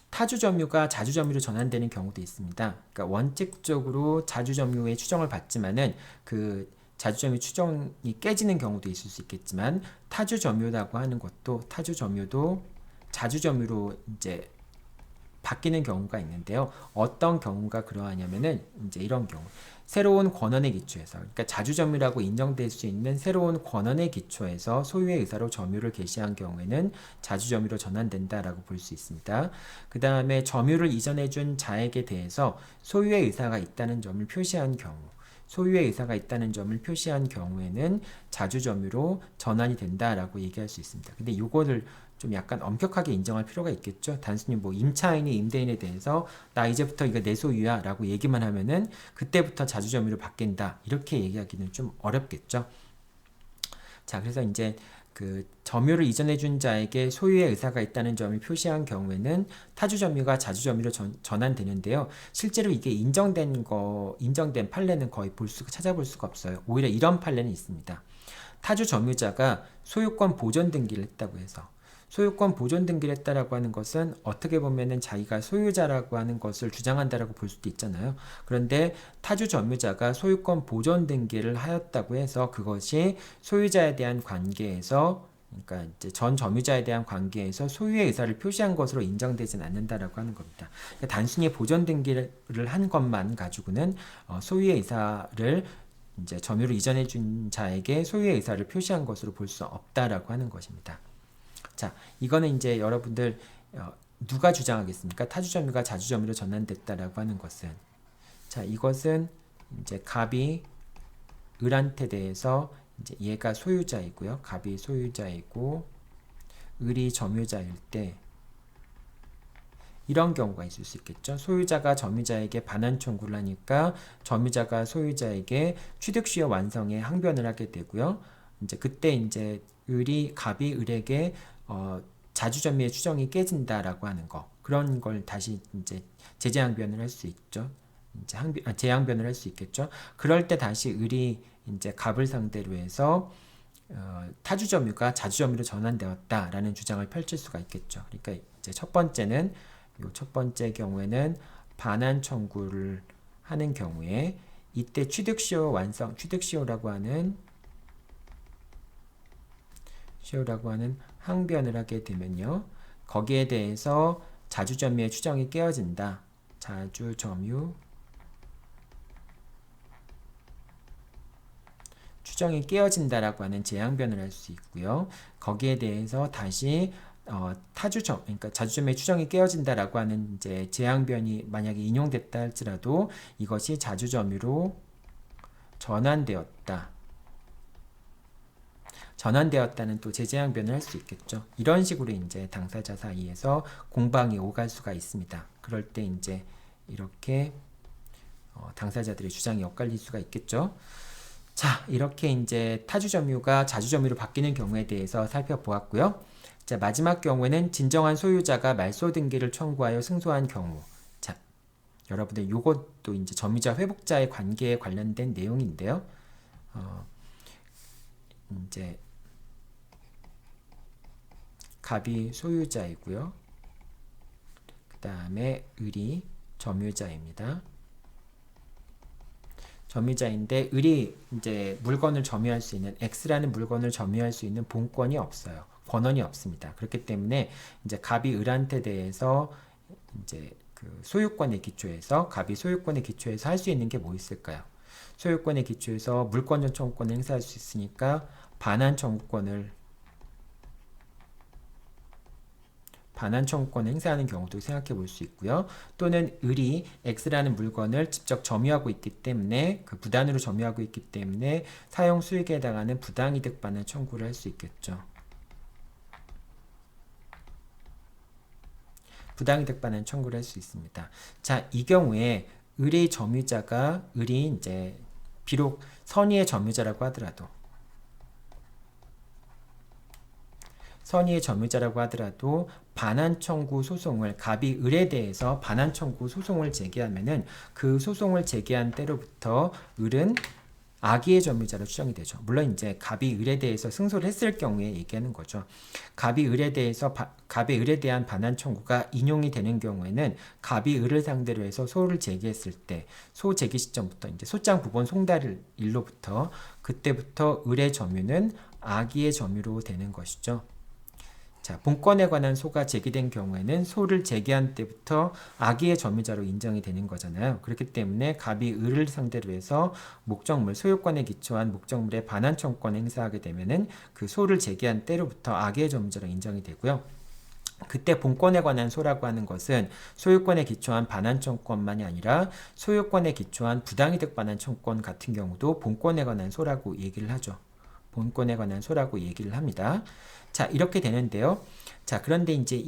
A: 타주점유가 자주점유로 전환되는 경우도 있습니다. 그러니까 원칙적으로 자주점유의 추정을 받지만은 그 자주점유 추정이 깨지는 경우도 있을 수 있겠지만 타주점유라고 하는 것도 타주점유도 자주점유로 이제 바뀌는 경우가 있는데요. 어떤 경우가 그러하냐면은 이제 이런 경우. 새로운 권한의 기초에서 그러니까 자주점유라고 인정될 수 있는 새로운 권한의 기초에서 소유의 의사로 점유를 개시한 경우에는 자주점유로 전환된다라고 볼 수 있습니다. 그 다음에 점유를 이전해준 자에게 대해서 소유의 의사가 있다는 점을 표시한 경우 소유의 의사가 있다는 점을 표시한 경우에는 자주점유로 전환이 된다라고 얘기할 수 있습니다. 근데 이거를 좀 약간 엄격하게 인정할 필요가 있겠죠. 단순히 뭐 임차인이 임대인에 대해서 나 이제부터 이거 내 소유야 라고 얘기만 하면은 그때부터 자주점유로 바뀐다 이렇게 얘기하기는 좀 어렵겠죠. 자, 그래서 이제 그 점유를 이전해준 자에게 소유의 의사가 있다는 점을 표시한 경우에는 타주점유가 자주점유로 전환되는데요. 실제로 이게 인정된 판례는 거의 찾아볼 수가 없어요. 오히려 이런 판례는 있습니다. 타주 점유자가 소유권 보존 등기를 했다고 해서 소유권 보존 등기를 했다라고 하는 것은 어떻게 보면은 자기가 소유자라고 하는 것을 주장한다라고 볼 수도 있잖아요. 그런데 타주 점유자가 소유권 보존 등기를 하였다고 해서 그것이 소유자에 대한 관계에서 그러니까 이제 전 점유자에 대한 관계에서 소유의 의사를 표시한 것으로 인정되진 않는다라고 하는 겁니다. 그러니까 단순히 보존 등기를 한 것만 가지고는 소유의 의사를 이제 점유를 이전해 준 자에게 소유의 의사를 표시한 것으로 볼 수 없다라고 하는 것입니다. 자, 이거는 이제 여러분들 누가 주장하겠습니까? 타주 점유가 자주 점유로 전환됐다라고 하는 것은 자, 이것은 이제 갑이 을한테 대해서 이제 얘가 소유자이고요. 갑이 소유자이고 을이 점유자일 때 이런 경우가 있을 수 있겠죠. 소유자가 점유자에게 반환 청구를 하니까 점유자가 소유자에게 취득시효 완성에 항변을 하게 되고요. 이제 그때 이제 갑이 을에게 자주점유의 추정이 깨진다라고 하는 거 그런 걸 다시 이제 제재항변을 할 수 있죠. 이제 재항변을 할 수 있겠죠. 그럴 때 다시 을이 이제 갑을 상대로 해서 타주점유가 자주점유로 전환되었다라는 주장을 펼칠 수가 있겠죠. 그러니까 이제 첫 번째 경우에는 반환 청구를 하는 경우에 이때 취득시효라고 하는 항변을 하게 되면요. 거기에 대해서 자주점유의 추정이 깨어진다. 자주점유 추정이 깨어진다라고 하는 재항변을 할 수 있고요. 거기에 대해서 다시 그러니까 자주점유의 추정이 깨어진다라고 하는 이제 재항변이 만약에 인용됐다 할지라도 이것이 자주점유로 전환되었다는 또 재재항변을 할 수 있겠죠. 이런 식으로 이제 당사자 사이에서 공방이 오갈 수가 있습니다. 그럴 때 이제 이렇게 당사자들의 주장이 엇갈릴 수가 있겠죠. 자, 이렇게 이제 타주점유가 자주점유로 바뀌는 경우에 대해서 살펴보았고요. 자, 마지막 경우에는 진정한 소유자가 말소 등기를 청구하여 승소한 경우. 자, 여러분들 요것도 이제 점유자 회복자의 관계에 관련된 내용인데요. 이제 갑이 소유자이고요. 그 다음에 을이 점유자입니다. 점유자인데 을이 이제 물건을 점유할 수 있는 X라는 물건을 점유할 수 있는 본권이 없어요. 권한이 없습니다. 그렇기 때문에 이제 갑이 을한테 대해서 이제 그 소유권의 기초에서 할 수 있는 게 뭐 있을까요? 소유권의 기초에서 물권전 청구권을 행사할 수 있으니까 반환 청구권을 행사하는 경우도 생각해 볼 수 있고요. 또는 을이 X라는 물건을 직접 점유하고 있기 때문에 그 부단으로 점유하고 있기 때문에 사용 수익에 해당하는 부당이득 반환 청구를 할 수 있겠죠. 부당이득 반환 청구를 할 수 있습니다. 자, 이 경우에 을이 이제 비록 선의의 점유자라고 하더라도 반환 청구 소송을 갑이 을에 대해서 반환 청구 소송을 제기하면은 그 소송을 제기한 때로부터 을은 악의의 점유자로 추정이 되죠. 물론 이제 갑이 을에 대해서 승소를 했을 경우에 얘기하는 거죠. 갑이 을에 대한 반환 청구가 인용이 되는 경우에는 갑이 을을 상대로 해서 소를 제기했을 때 소 제기 시점부터 이제 소장 부본 송달 일로부터 그때부터 을의 점유는 악의의 점유로 되는 것이죠. 자, 본권에 관한 소가 제기된 경우에는 소를 제기한 때부터 악의의 점유자로 인정이 되는 거잖아요. 그렇기 때문에 갑이 을을 상대로 해서 소유권에 기초한 목적물의 반환 청구권을 행사하게 되면은 그 소를 제기한 때로부터 악의의 점유자로 인정이 되고요. 그때 본권에 관한 소라고 하는 것은 소유권에 기초한 반환 청구권만이 아니라 소유권에 기초한 부당이득 반환 청구권 같은 경우도 본권에 관한 소라고 얘기를 하죠. 본권에 관한 소라고 얘기를 합니다. 자, 이렇게 되는데요. 자, 그런데 이제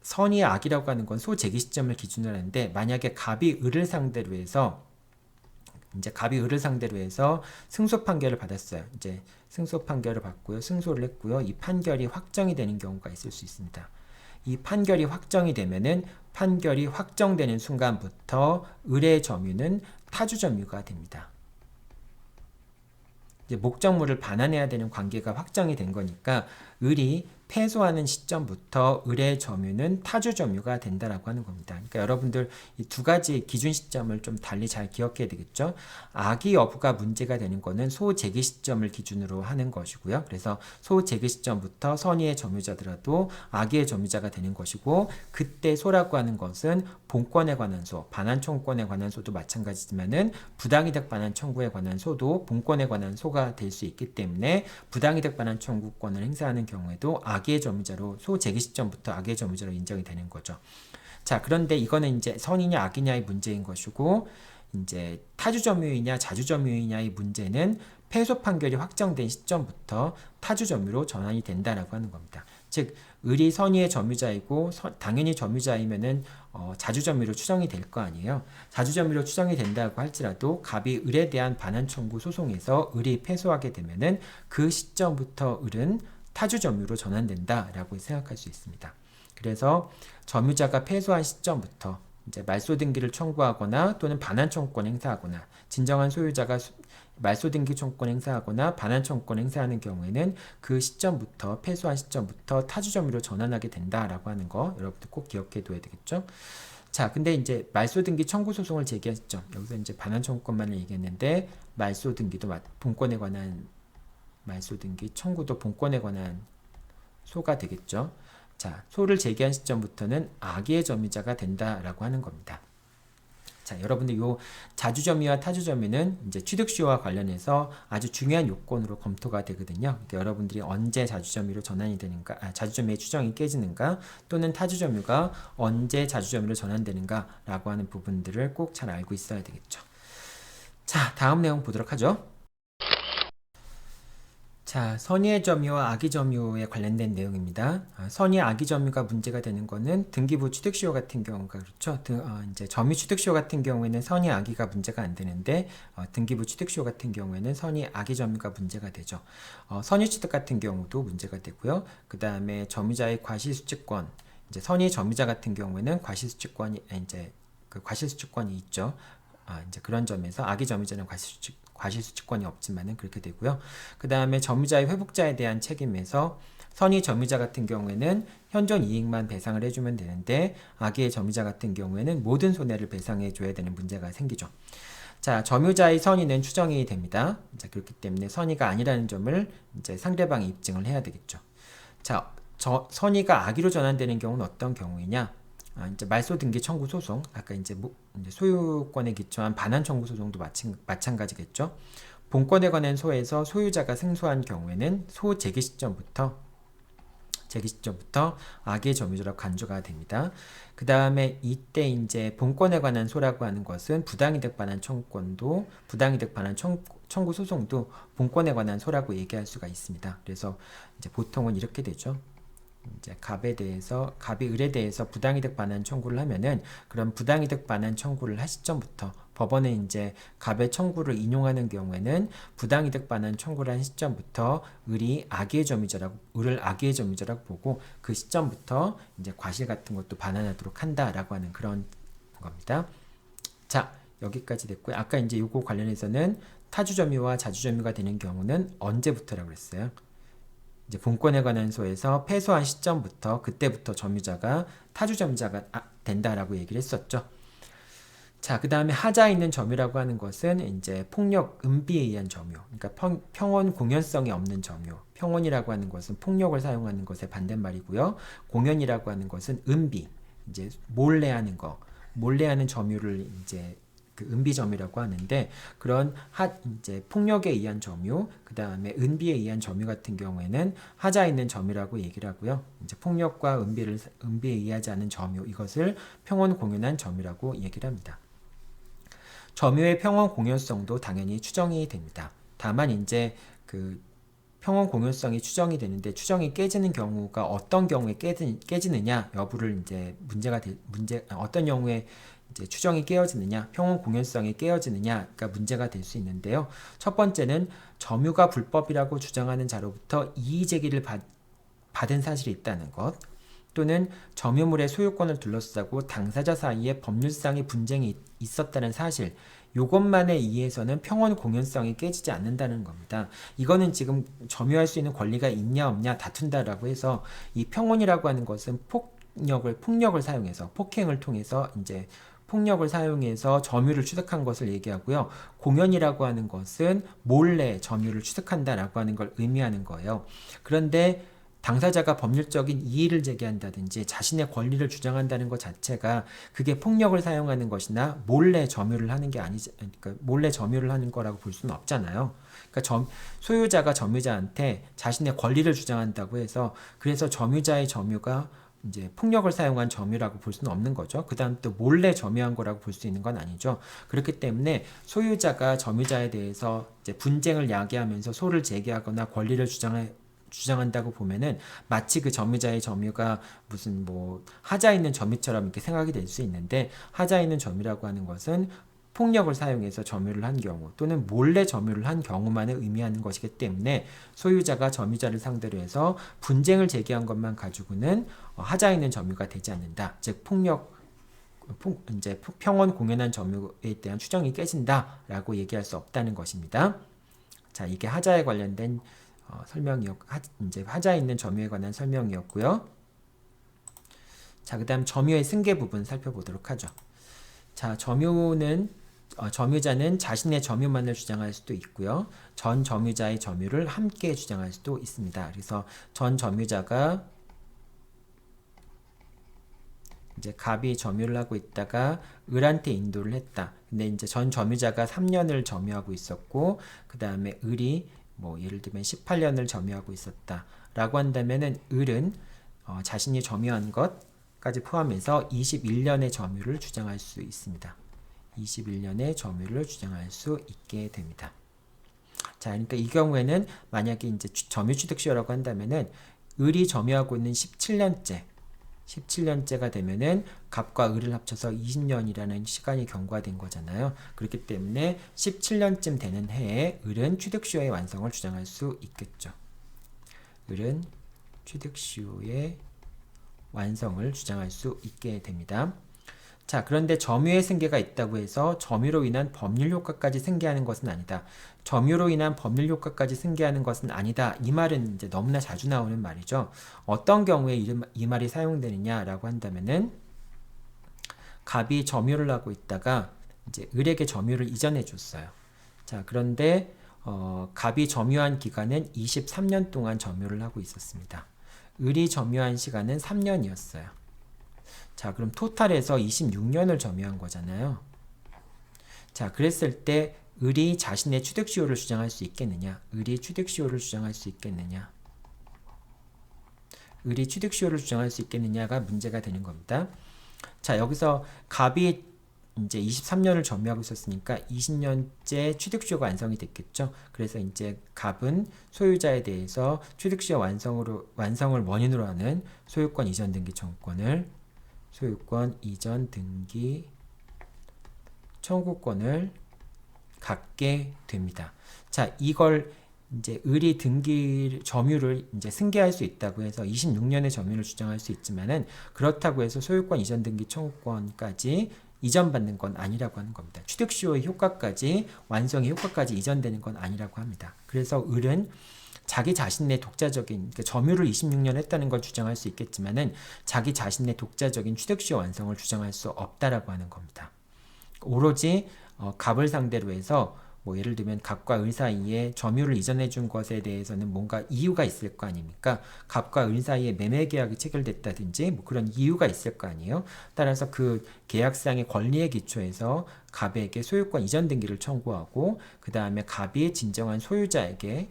A: 선의의 악이라고 하는 건 소 제기 시점을 기준으로 하는데 만약에 갑이 을을 상대로 해서 승소 판결을 받았어요. 이제 승소 판결을 받고요. 승소를 했고요. 이 판결이 확정이 되는 경우가 있을 수 있습니다. 이 판결이 확정이 되면은 판결이 확정되는 순간부터 을의 점유는 타주 점유가 됩니다. 이제 목적물을 반환해야 되는 관계가 확정이 된 거니까 을이 패소하는 시점부터 을의 점유는 타주 점유가 된다라고 하는 겁니다. 그러니까 여러분들 이 두 가지 기준 시점을 좀 달리 잘 기억해야 되겠죠. 악의 여부가 문제가 되는 거는 소재기 시점을 기준으로 하는 것이고요. 그래서 소재기 시점부터 선의의 점유자더라도 악의의 점유자가 되는 것이고, 그때 소라고 하는 것은 본권에 관한 소, 반환 청구권에 관한 소도 마찬가지지만은 부당이득 반환 청구에 관한 소도 본권에 관한 소가 될 수 있기 때문에 부당이득 반환 청구권을 행사하는 경우에도 악의 점유자로 소재기 시점부터 악의 점유자로 인정이 되는 거죠. 자, 그런데 이거는 이제 선이냐 악이냐의 문제인 것이고, 이제 타주 점유이냐 자주 점유이냐의 문제는 패소 판결이 확정된 시점부터 타주 점유로 전환이 된다라고 하는 겁니다. 즉 을이 선의의 점유자이고 당연히 점유자이면은 자주 점유로 추정이 될 거 아니에요. 자주 점유로 추정이 된다고 할지라도 갑이 을에 대한 반환 청구 소송에서 을이 패소하게 되면은 그 시점부터 을은 타주 점유로 전환된다라고 생각할 수 있습니다. 그래서 점유자가 패소한 시점부터 이제 말소 등기를 청구하거나 또는 반환 청구권 행사하거나, 진정한 소유자가 말소 등기 청구권 행사하거나 반환 청구권 행사하는 경우에는 그 시점부터, 패소한 시점부터 타주 점유로 전환하게 된다라고 하는 거 여러분들 꼭 기억해 둬야 되겠죠. 자, 근데 이제 말소 등기 청구 소송을 제기했죠. 여기서 이제 반환 청구권만을 얘기했는데, 말소 등기도 본권에 관한 말소 등기 청구도 본권에 관한 소가 되겠죠. 자, 소를 제기한 시점부터는 악의 점유자가 된다라고 하는 겁니다. 자, 여러분들 요 자주점유와 타주점유는 이제 취득시효와 관련해서 아주 중요한 요건으로 검토가 되거든요. 그러니까 여러분들이 언제 자주점유로 전환이 되는가, 자주점유의 추정이 깨지는가, 또는 타주점유가 언제 자주점유로 전환되는가라고 하는 부분들을 꼭 잘 알고 있어야 되겠죠. 자, 다음 내용 보도록 하죠. 자, 선의의 점유와 악의 점유에 관련된 내용입니다. 선의 악의 점유가 문제가 되는 거는 등기부 취득시효 같은 경우가 그렇죠. 이제 점유 취득시효 같은 경우에는 선의 악의가 문제가 안 되는데, 등기부 취득시효 같은 경우에는 선의 악의 점유가 문제가 되죠. 선의 취득 같은 경우도 문제가 되고요. 그 다음에 점유자의 과실수취권, 이제 선의 점유자 같은 경우에는 과실수취권이 이제 그 과실수취권이 있죠. 이제 그런 점에서 악의 점유자는 과실수취권이 없지만은 그렇게 되고요. 그 다음에 점유자의 회복자에 대한 책임에서 선의 점유자 같은 경우에는 현존 이익만 배상을 해주면 되는데, 악의 점유자 같은 경우에는 모든 손해를 배상해줘야 되는 문제가 생기죠. 자, 점유자의 선의는 추정이 됩니다. 자, 그렇기 때문에 선의가 아니라는 점을 이제 상대방이 입증을 해야 되겠죠. 자, 선의가 악의로 전환되는 경우는 어떤 경우이냐? 이제 말소 등기 청구 소송, 아까 이제 소유권에 기초한 반환 청구 소송도 마찬가지겠죠. 본권에 관한 소에서 소유자가 승소한 경우에는 소 제기 시점부터 악의 점유자로 간주가 됩니다. 그 다음에 이때 이제 본권에 관한 소라고 하는 것은 부당이득 반환 청구권도, 부당이득 반환 청구 소송도 본권에 관한 소라고 얘기할 수가 있습니다. 그래서 이제 보통은 이렇게 되죠. 이제 갑이 을에 대해서 부당이득 반환 청구를 하면은, 그런 부당이득 반환 청구를 할 시점부터 법원에 이제 갑의 청구를 인용하는 경우에는 부당이득 반환 청구를 한 시점부터 을을 악의 점유자라고 보고, 그 시점부터 이제 과실 같은 것도 반환하도록 한다라고 하는 그런 겁니다. 자, 여기까지 됐고요. 아까 이제 요거 관련해서는 타주점유와 자주점유가 되는 경우는 언제부터라고 그랬어요? 이제 본권에 관한 소에서 패소한 시점부터, 그때부터 점유자가 타주점유자가 된다라고 얘기를 했었죠. 자, 그 다음에 하자에 있는 점유라고 하는 것은 이제 폭력, 은비에 의한 점유, 그러니까 평온 공연성이 없는 점유. 평온이라고 하는 것은 폭력을 사용하는 것의 반대말이고요. 공연이라고 하는 것은 은비, 이제 몰래 하는 점유를 이제 그 은비점유라고 하는데, 그런 이제 폭력에 의한 점유, 그 다음에 은비에 의한 점유 같은 경우에는 하자에 있는 점유라고 얘기를 하고요. 이제 폭력과 은비에 의하지 않은 점유, 이것을 평온 공연한 점유라고 얘기를 합니다. 점유의 평온 공연성도 당연히 추정이 됩니다. 다만 이제 그 평온 공연성이 추정이 되는데, 추정이 깨지는 경우가 어떤 경우에 깨지느냐 여부를 이제 어떤 경우에 이제 추정이 깨어지느냐, 평온 공연성이 깨어지느냐가 문제가 될 수 있는데요. 첫 번째는 점유가 불법이라고 주장하는 자로부터 이의 제기를 받은 사실이 있다는 것, 또는 점유물의 소유권을 둘러싸고 당사자 사이에 법률상의 분쟁이 있었다는 사실, 요것만에 의해서는 평온 공연성이 깨지지 않는다는 겁니다. 이거는 지금 점유할 수 있는 권리가 있냐 없냐 다툰다라고 해서 이 평온이라고 하는 것은 폭력을 사용해서 폭행을 통해서 이제 폭력을 사용해서 점유를 취득한 것을 얘기하고요. 공연이라고 하는 것은 몰래 점유를 취득한다라고 하는 걸 의미하는 거예요. 그런데 당사자가 법률적인 이의를 제기한다든지 자신의 권리를 주장한다는 것 자체가 그게 폭력을 사용하는 것이나 몰래 점유를 하는 게 아니지, 그러니까 몰래 점유를 하는 거라고 볼 수는 없잖아요. 그러니까 소유자가 점유자한테 자신의 권리를 주장한다고 해서 그래서 점유자의 점유가 이제 폭력을 사용한 점유라고 볼 수는 없는 거죠. 그 다음 또 몰래 점유한 거라고 볼 수 있는 건 아니죠. 그렇기 때문에 소유자가 점유자에 대해서 이제 분쟁을 야기하면서 소를 제기하거나 권리를 주장한다고 보면은 마치 그 점유자의 점유가 무슨 뭐 하자 있는 점유처럼 이렇게 생각이 될 수 있는데, 하자 있는 점유라고 하는 것은 폭력을 사용해서 점유를 한 경우 또는 몰래 점유를 한 경우만을 의미하는 것이기 때문에 소유자가 점유자를 상대로 해서 분쟁을 제기한 것만 가지고는 하자 있는 점유가 되지 않는다. 즉 이제 평온 공연한 점유에 대한 추정이 깨진다라고 얘기할 수 없다는 것입니다. 자, 이게 하자에 관련된 이제 하자에 있는 점유에 관한 설명이었고요. 자, 그다음 점유의 승계 부분 살펴보도록 하죠. 자, 점유자는 자신의 점유만을 주장할 수도 있고요. 전 점유자의 점유를 함께 주장할 수도 있습니다. 그래서 전 점유자가 이제 갑이 점유를 하고 있다가 을한테 인도를 했다. 근데 이제 전 점유자가 3년을 점유하고 있었고 그 다음에 을이 뭐 예를 들면 18년을 점유하고 있었다 라고 한다면은 을은 자신이 점유한 것까지 포함해서 21년의 점유를 주장할 수 있습니다. 21년의 점유를 주장할 수 있게 됩니다. 자, 그러니까 이 경우에는 만약에 이제 점유 취득시효라고 한다면은 을이 점유하고 있는 17년째가 되면은 갑과 을을 합쳐서 20년이라는 시간이 경과된 거잖아요. 그렇기 때문에 17년쯤 되는 해에 을은 취득시효의 완성을 주장할 수 있겠죠. 을은 취득시효의 완성을 주장할 수 있게 됩니다. 자, 그런데 점유의 승계가 있다고 해서 점유로 인한 법률 효과까지 승계하는 것은 아니다. 점유로 인한 법률 효과까지 승계하는 것은 아니다. 이 말은 이제 너무나 자주 나오는 말이죠. 어떤 경우에 이 말이 사용되느냐라고 한다면은 갑이 점유를 하고 있다가 이제 을에게 점유를 이전해 줬어요. 자, 그런데 갑이 점유한 기간은 23년 동안 점유를 하고 있었습니다. 을이 점유한 시간은 3년이었어요. 자, 그럼 토탈에서 26년을 점유한 거잖아요. 자, 그랬을 때 을이 자신의 취득시효를 주장할 수 있겠느냐? 을이 취득시효를 주장할 수 있겠느냐? 을이 취득시효를 주장할 수 있겠느냐가 문제가 되는 겁니다. 자, 여기서 갑이 이제 23년을 점유하고 있었으니까 20년째 취득시효가 완성이 됐겠죠. 그래서 이제 갑은 소유자에 대해서 취득시효 완성을 원인으로 하는 소유권 이전 등기 청구권을 갖게 됩니다. 자, 이걸 이제 을이 점유를 이제 승계할 수 있다고 해서 26년의 점유를 주장할 수 있지만은 그렇다고 해서 소유권 이전 등기 청구권까지 이전받는 건 아니라고 하는 겁니다. 취득시효의 효과까지 완성의 효과까지 이전되는 건 아니라고 합니다. 그래서 을은 자기 자신의 독자적인 그러니까 점유를 26년 했다는 걸 주장할 수 있겠지만은 자기 자신의 독자적인 취득시효 완성을 주장할 수 없다라고 하는 겁니다. 오로지 갑을 상대로 해서 뭐 예를 들면 갑과 을 사이에 점유를 이전해 준 것에 대해서는 뭔가 이유가 있을 거 아닙니까? 갑과 을 사이에 매매 계약이 체결됐다든지 뭐 그런 이유가 있을 거 아니에요? 따라서 그 계약상의 권리에 기초해서 갑에게 소유권 이전 등기를 청구하고 그 다음에 갑이 진정한 소유자에게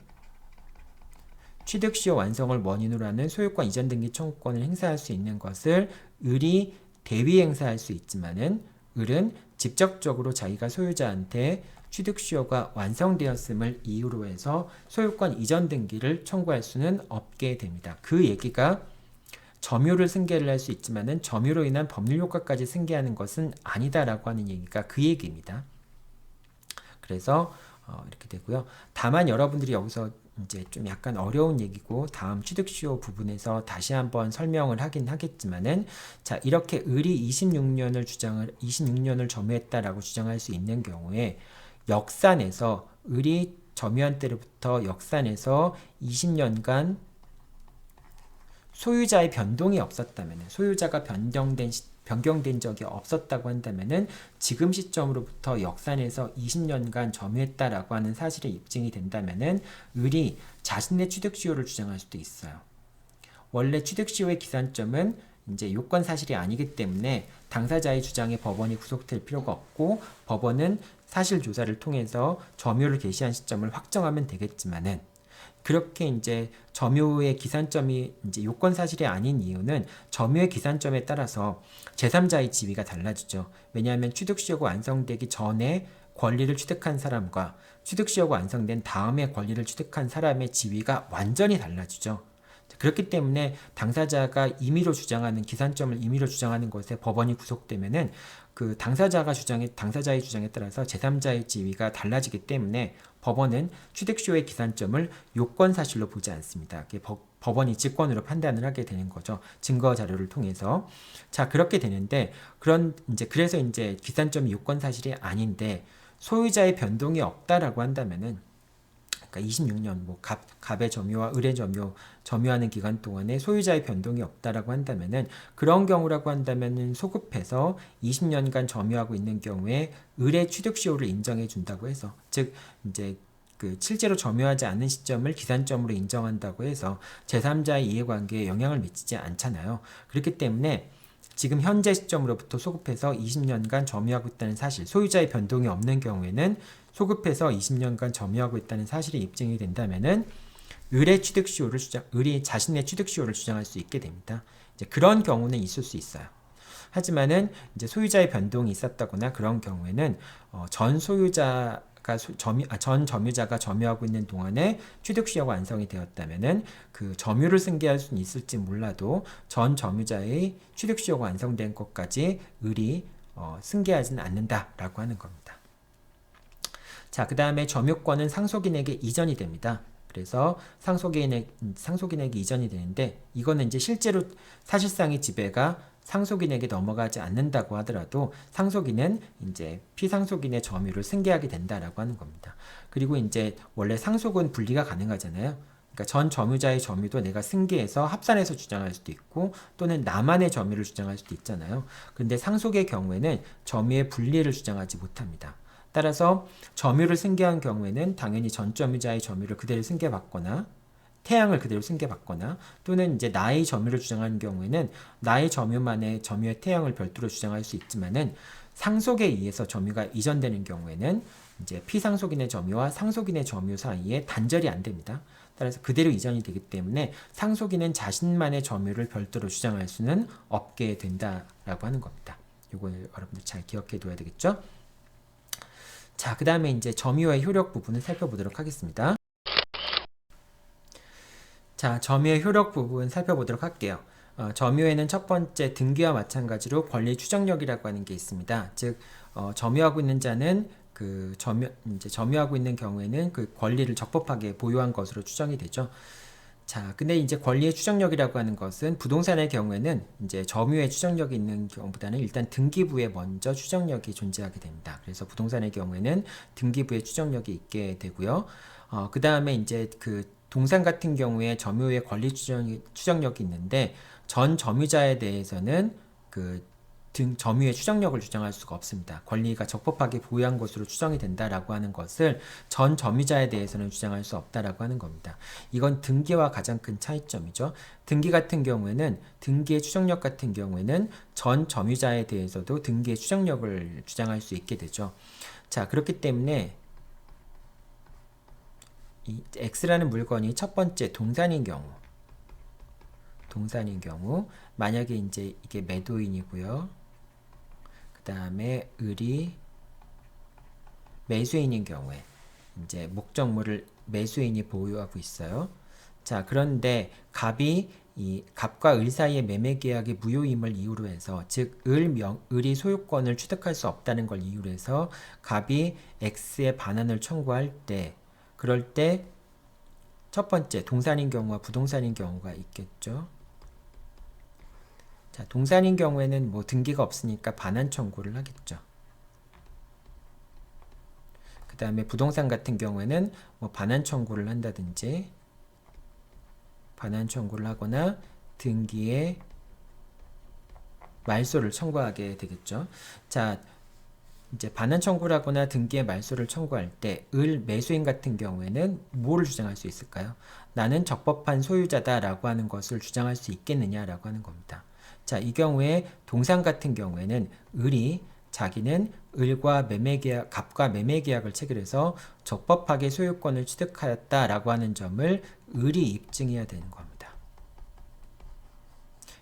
A: 취득시효 완성을 원인으로 하는 소유권 이전 등기 청구권을 행사할 수 있는 것을 을이 대위 행사할 수 있지만은 을은 직접적으로 자기가 소유자한테 취득시효가 완성되었음을 이유로 해서 소유권 이전 등기를 청구할 수는 없게 됩니다. 그 얘기가 점유를 승계를 할 수 있지만은 점유로 인한 법률 효과까지 승계하는 것은 아니다라고 하는 얘기가 그 얘기입니다. 그래서 이렇게 되고요. 다만 여러분들이 여기서 이제 좀 약간 어려운 얘기고 다음 취득시효 부분에서 다시 한번 설명을 하긴 하겠지만은 자, 이렇게 을이 26년을 점유했다라고 주장할 수 있는 경우에 역산에서 을이 점유한 때로부터 역산해서 20년간 소유자의 변동이 없었다면, 소유자가 변경된 적이 없었다고 한다면은 지금 시점으로부터 역산해서 20년간 점유했다라고 하는 사실이 입증이 된다면은 을이 자신의 취득시효를 주장할 수도 있어요. 원래 취득시효의 기산점은 이제 요건 사실이 아니기 때문에 당사자의 주장에 법원이 구속될 필요가 없고 법원은 사실 조사를 통해서 점유를 개시한 시점을 확정하면 되겠지만은 그렇게 이제 점유의 기산점이 이제 요건 사실이 아닌 이유는 점유의 기산점에 따라서 제3자의 지위가 달라지죠. 왜냐하면 취득시효가 완성되기 전에 권리를 취득한 사람과 취득시효가 완성된 다음에 권리를 취득한 사람의 지위가 완전히 달라지죠. 그렇기 때문에 당사자가 임의로 주장하는 기산점을 임의로 주장하는 것에 법원이 구속되면은 그 당사자의 주장에 따라서 제3자의 지위가 달라지기 때문에 법원은 취득시효의 기산점을 요건 사실로 보지 않습니다. 법원이 직권으로 판단을 하게 되는 거죠. 증거 자료를 통해서. 자, 그렇게 되는데 그래서 이제 기산점이 요건 사실이 아닌데 소유자의 변동이 없다라고 한다면은 그러니까 26년 갑의 점유와 을의 점유하는 기간 동안에 소유자의 변동이 없다라고 한다면은 그런 경우라고 한다면은 소급해서 20년간 점유하고 있는 경우에 을의 취득시효를 인정해 준다고 해서 즉 이제 그 실제로 점유하지 않은 시점을 기산점으로 인정한다고 해서 제3자의 이해관계에 영향을 미치지 않잖아요. 그렇기 때문에 지금 현재 시점으로부터 소급해서 20년간 점유하고 있다는 사실, 소유자의 변동이 없는 경우에는 소급해서 20년간 점유하고 있다는 사실이 입증이 된다면은 을이 자신의 취득시효를 주장할 수 있게 됩니다. 이제 그런 경우는 있을 수 있어요. 하지만은 이제 소유자의 변동이 있었다거나 그런 경우에는 전 점유자가 점유하고 있는 동안에 취득시효가 완성이 되었다면은 그 점유를 승계할 수는 있을지 몰라도 전 점유자의 취득시효가 완성된 것까지 을이 승계하지는 않는다라고 하는 겁니다. 자, 그 다음에 점유권은 상속인에게 이전이 됩니다. 그래서 상속인에게 이전이 되는데 이거는 이제 실제로 사실상의 지배가 상속인에게 넘어가지 않는다고 하더라도 상속인은 이제 피상속인의 점유를 승계하게 된다라고 하는 겁니다. 그리고 이제 원래 상속은 분리가 가능하잖아요. 그러니까 전 점유자의 점유도 내가 승계해서 합산해서 주장할 수도 있고 또는 나만의 점유를 주장할 수도 있잖아요. 그런데 상속의 경우에는 점유의 분리를 주장하지 못합니다. 따라서 점유를 승계한 경우에는 당연히 전 점유자의 점유를 그대로 승계받거나 태양을 그대로 승계받거나 또는 이제 나의 점유를 주장하는 경우에는 나의 점유의 태양을 별도로 주장할 수 있지만은 상속에 의해서 점유가 이전되는 경우에는 이제 피상속인의 점유와 상속인의 점유 사이에 단절이 안 됩니다. 따라서 그대로 이전이 되기 때문에 상속인은 자신만의 점유를 별도로 주장할 수는 없게 된다라고 하는 겁니다. 이거 여러분들 잘 기억해 둬야 되겠죠? 자, 그 다음에 이제 점유의 효력 부분을 살펴보도록 하겠습니다. 자, 점유의 효력 부분 살펴보도록 할게요. 점유에는 첫 번째 등기와 마찬가지로 권리 추정력이라고 하는 게 있습니다. 즉, 점유하고 있는 자는 점유하고 있는 경우에는 그 권리를 적법하게 보유한 것으로 추정이 되죠. 자, 근데 이제 권리의 추정력이라고 하는 것은 부동산의 경우에는 이제 점유의 추정력이 있는 경우보다는 일단 등기부에 먼저 추정력이 존재하게 됩니다. 그래서 부동산의 경우에는 등기부에 추정력이 있게 되고요. 그 다음에 이제 그 동산 같은 경우에 점유의 권리 추정력이 있는데 전 점유자에 대해서는 그 점유의 추정력을 주장할 수가 없습니다. 권리가 적법하게 보유한 것으로 추정이 된다라고 하는 것을 전 점유자에 대해서는 주장할 수 없다라고 하는 겁니다. 이건 등기와 가장 큰 차이점이죠. 등기의 추정력 같은 경우에는 전 점유자에 대해서도 등기의 추정력을 주장할 수 있게 되죠. 자, 그렇기 때문에 이 X라는 물건이 첫 번째 동산인 경우 만약에 이제 이게 매도인이고요. 그 다음에 을이 매수인인 경우에 이제 목적물을 매수인이 보유하고 있어요. 자, 그런데 갑과 을 사이의 매매 계약이 무효임을 이유로 해서 즉 을이 소유권을 취득할 수 없다는 걸 이유로 해서 갑이 X의 반환을 청구할 때 그럴 때 첫 번째, 동산인 경우와 부동산인 경우가 있겠죠. 자, 동산인 경우에는 뭐 등기가 없으니까 반환 청구를 하겠죠. 그 다음에 부동산 같은 경우에는 뭐 반환 청구를 한다든지 반환 청구를 하거나 등기에 말소를 청구하게 되겠죠. 자, 이제 반환 청구를 하거나 등기에 말소를 청구할 때 을 매수인 같은 경우에는 뭐를 주장할 수 있을까요? 나는 적법한 소유자다라고 하는 것을 주장할 수 있겠느냐라고 하는 겁니다. 자, 이 경우에 동산 같은 경우에는 을이 자기는 을과 매매계약, 갑과 매매계약을 체결해서 적법하게 소유권을 취득하였다라고 하는 점을 을이 입증해야 되는 겁니다.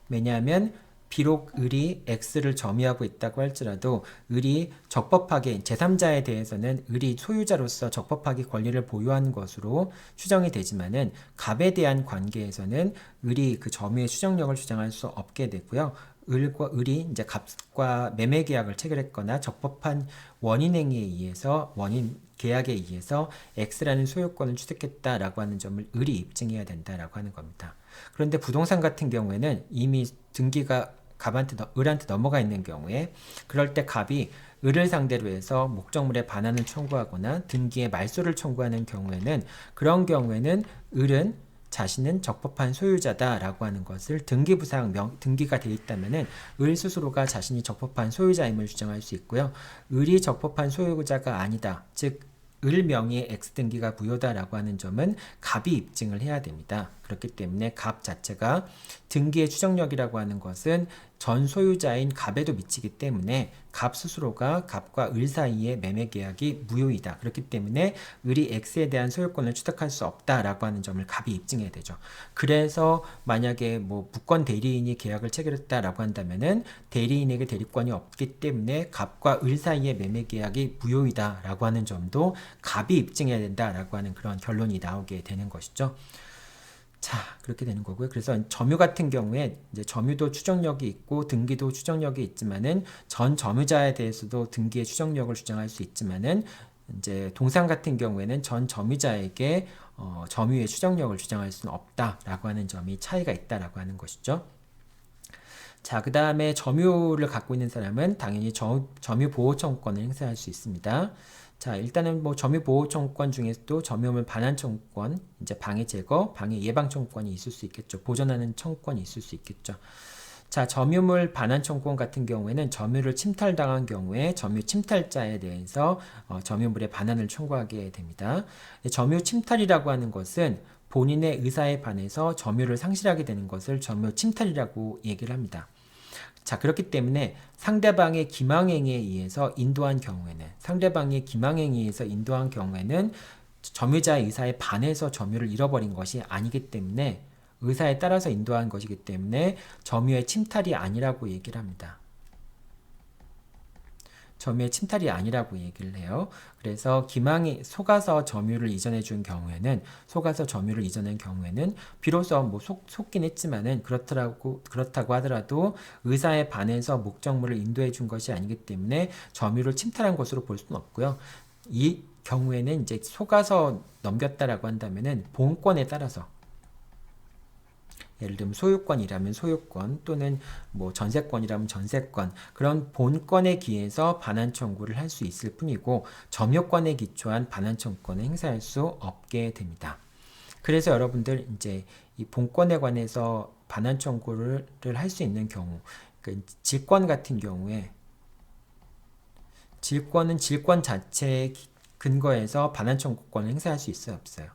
A: 왜냐하면 비록 을이 X를 점유하고 있다고 할지라도 을이 적법하게 제3자에 대해서는 을이 소유자로서 적법하게 권리를 보유한 것으로 추정이 되지만은 갑에 대한 관계에서는 을이 그 점유의 추정력을 주장할 수 없게 되고요. 을이 이제 갑과 매매 계약을 체결했거나 적법한 원인 행위에 의해서 원인 계약에 의해서 X라는 소유권을 취득했다라고 하는 점을 을이 입증해야 된다라고 하는 겁니다. 그런데 부동산 같은 경우에는 이미 등기가 을한테 넘어가 있는 경우에 그럴 때 갑이 을을 상대로 해서 목적물의 반환을 청구하거나 등기에 말소를 청구하는 경우에는 그런 경우에는 을은 자신은 적법한 소유자다라고 하는 것을 등기부상 등기가 되어 있다면은 을 스스로가 자신이 적법한 소유자임을 주장할 수 있고요. 을이 적법한 소유자가 아니다. 즉 을 명의의 X등기가 무효다라고 하는 점은 갑이 입증을 해야 됩니다. 그렇기 때문에 갑 자체가 등기의 추정력이라고 하는 것은 전 소유자인 갑에도 미치기 때문에 갑 스스로가 갑과 을 사이의 매매 계약이 무효이다. 그렇기 때문에 을이 X에 대한 소유권을 취득할 수 없다라고 하는 점을 갑이 입증해야 되죠. 그래서 만약에 뭐 무권 대리인이 계약을 체결했다라고 한다면은 대리인에게 대리권이 없기 때문에 갑과 을 사이의 매매 계약이 무효이다라고 하는 점도 갑이 입증해야 된다라고 하는 그런 결론이 나오게 되는 것이죠. 자, 그렇게 되는 거고요. 그래서 점유 같은 경우에 이제 점유도 추정력이 있고 등기도 추정력이 있지만은 전 점유자에 대해서도 등기의 추정력을 주장할 수 있지만은 이제 동산 같은 경우에는 전 점유자에게 점유의 추정력을 주장할 수는 없다라고 하는 점이 차이가 있다라고 하는 것이죠. 자, 그 다음에 점유를 갖고 있는 사람은 당연히 점유 보호 청구권을 행사할 수 있습니다. 자, 일단은 뭐 점유 보호 청구권 중에서도 점유물 반환 청구권, 이제 방해 제거, 방해 예방 청구권이 있을 수 있겠죠. 보존하는 청구권이 있을 수 있겠죠. 자, 점유물 반환 청구권 같은 경우에는 점유를 침탈당한 경우에 점유 침탈자에 대해서 점유물의 반환을 청구하게 됩니다. 점유 침탈이라고 하는 것은 본인의 의사에 반해서 점유를 상실하게 되는 것을 점유 침탈이라고 얘기를 합니다. 자, 그렇기 때문에 상대방의 기망행위에 의해서 인도한 경우에는 점유자의 의사에 반해서 점유를 잃어버린 것이 아니기 때문에 의사에 따라서 인도한 것이기 때문에 점유의 침탈이 아니라고 얘기를 합니다. 점유의 침탈이 아니라고 얘기를 해요. 그래서 기망이 속아서 점유를 이전해 준 경우에는 비로소 뭐 속긴 했지만은 그렇다고 하더라도 의사에 반해서 목적물을 인도해 준 것이 아니기 때문에 점유를 침탈한 것으로 볼 수는 없고요. 이 경우에는 이제 속아서 넘겼다라고 한다면은 본권에 따라서 예를 들면 소유권이라면 소유권 또는 뭐 전세권이라면 전세권 그런 본권에 기해서 반환 청구를 할 수 있을 뿐이고 점유권에 기초한 반환 청구권을 행사할 수 없게 됩니다. 그래서 여러분들 이제 이 본권에 관해서 반환 청구를 할 수 있는 경우 질권 같은 경우에 질권은 질권 자체에 근거해서 반환 청구권을 행사할 수 있어요, 없어요?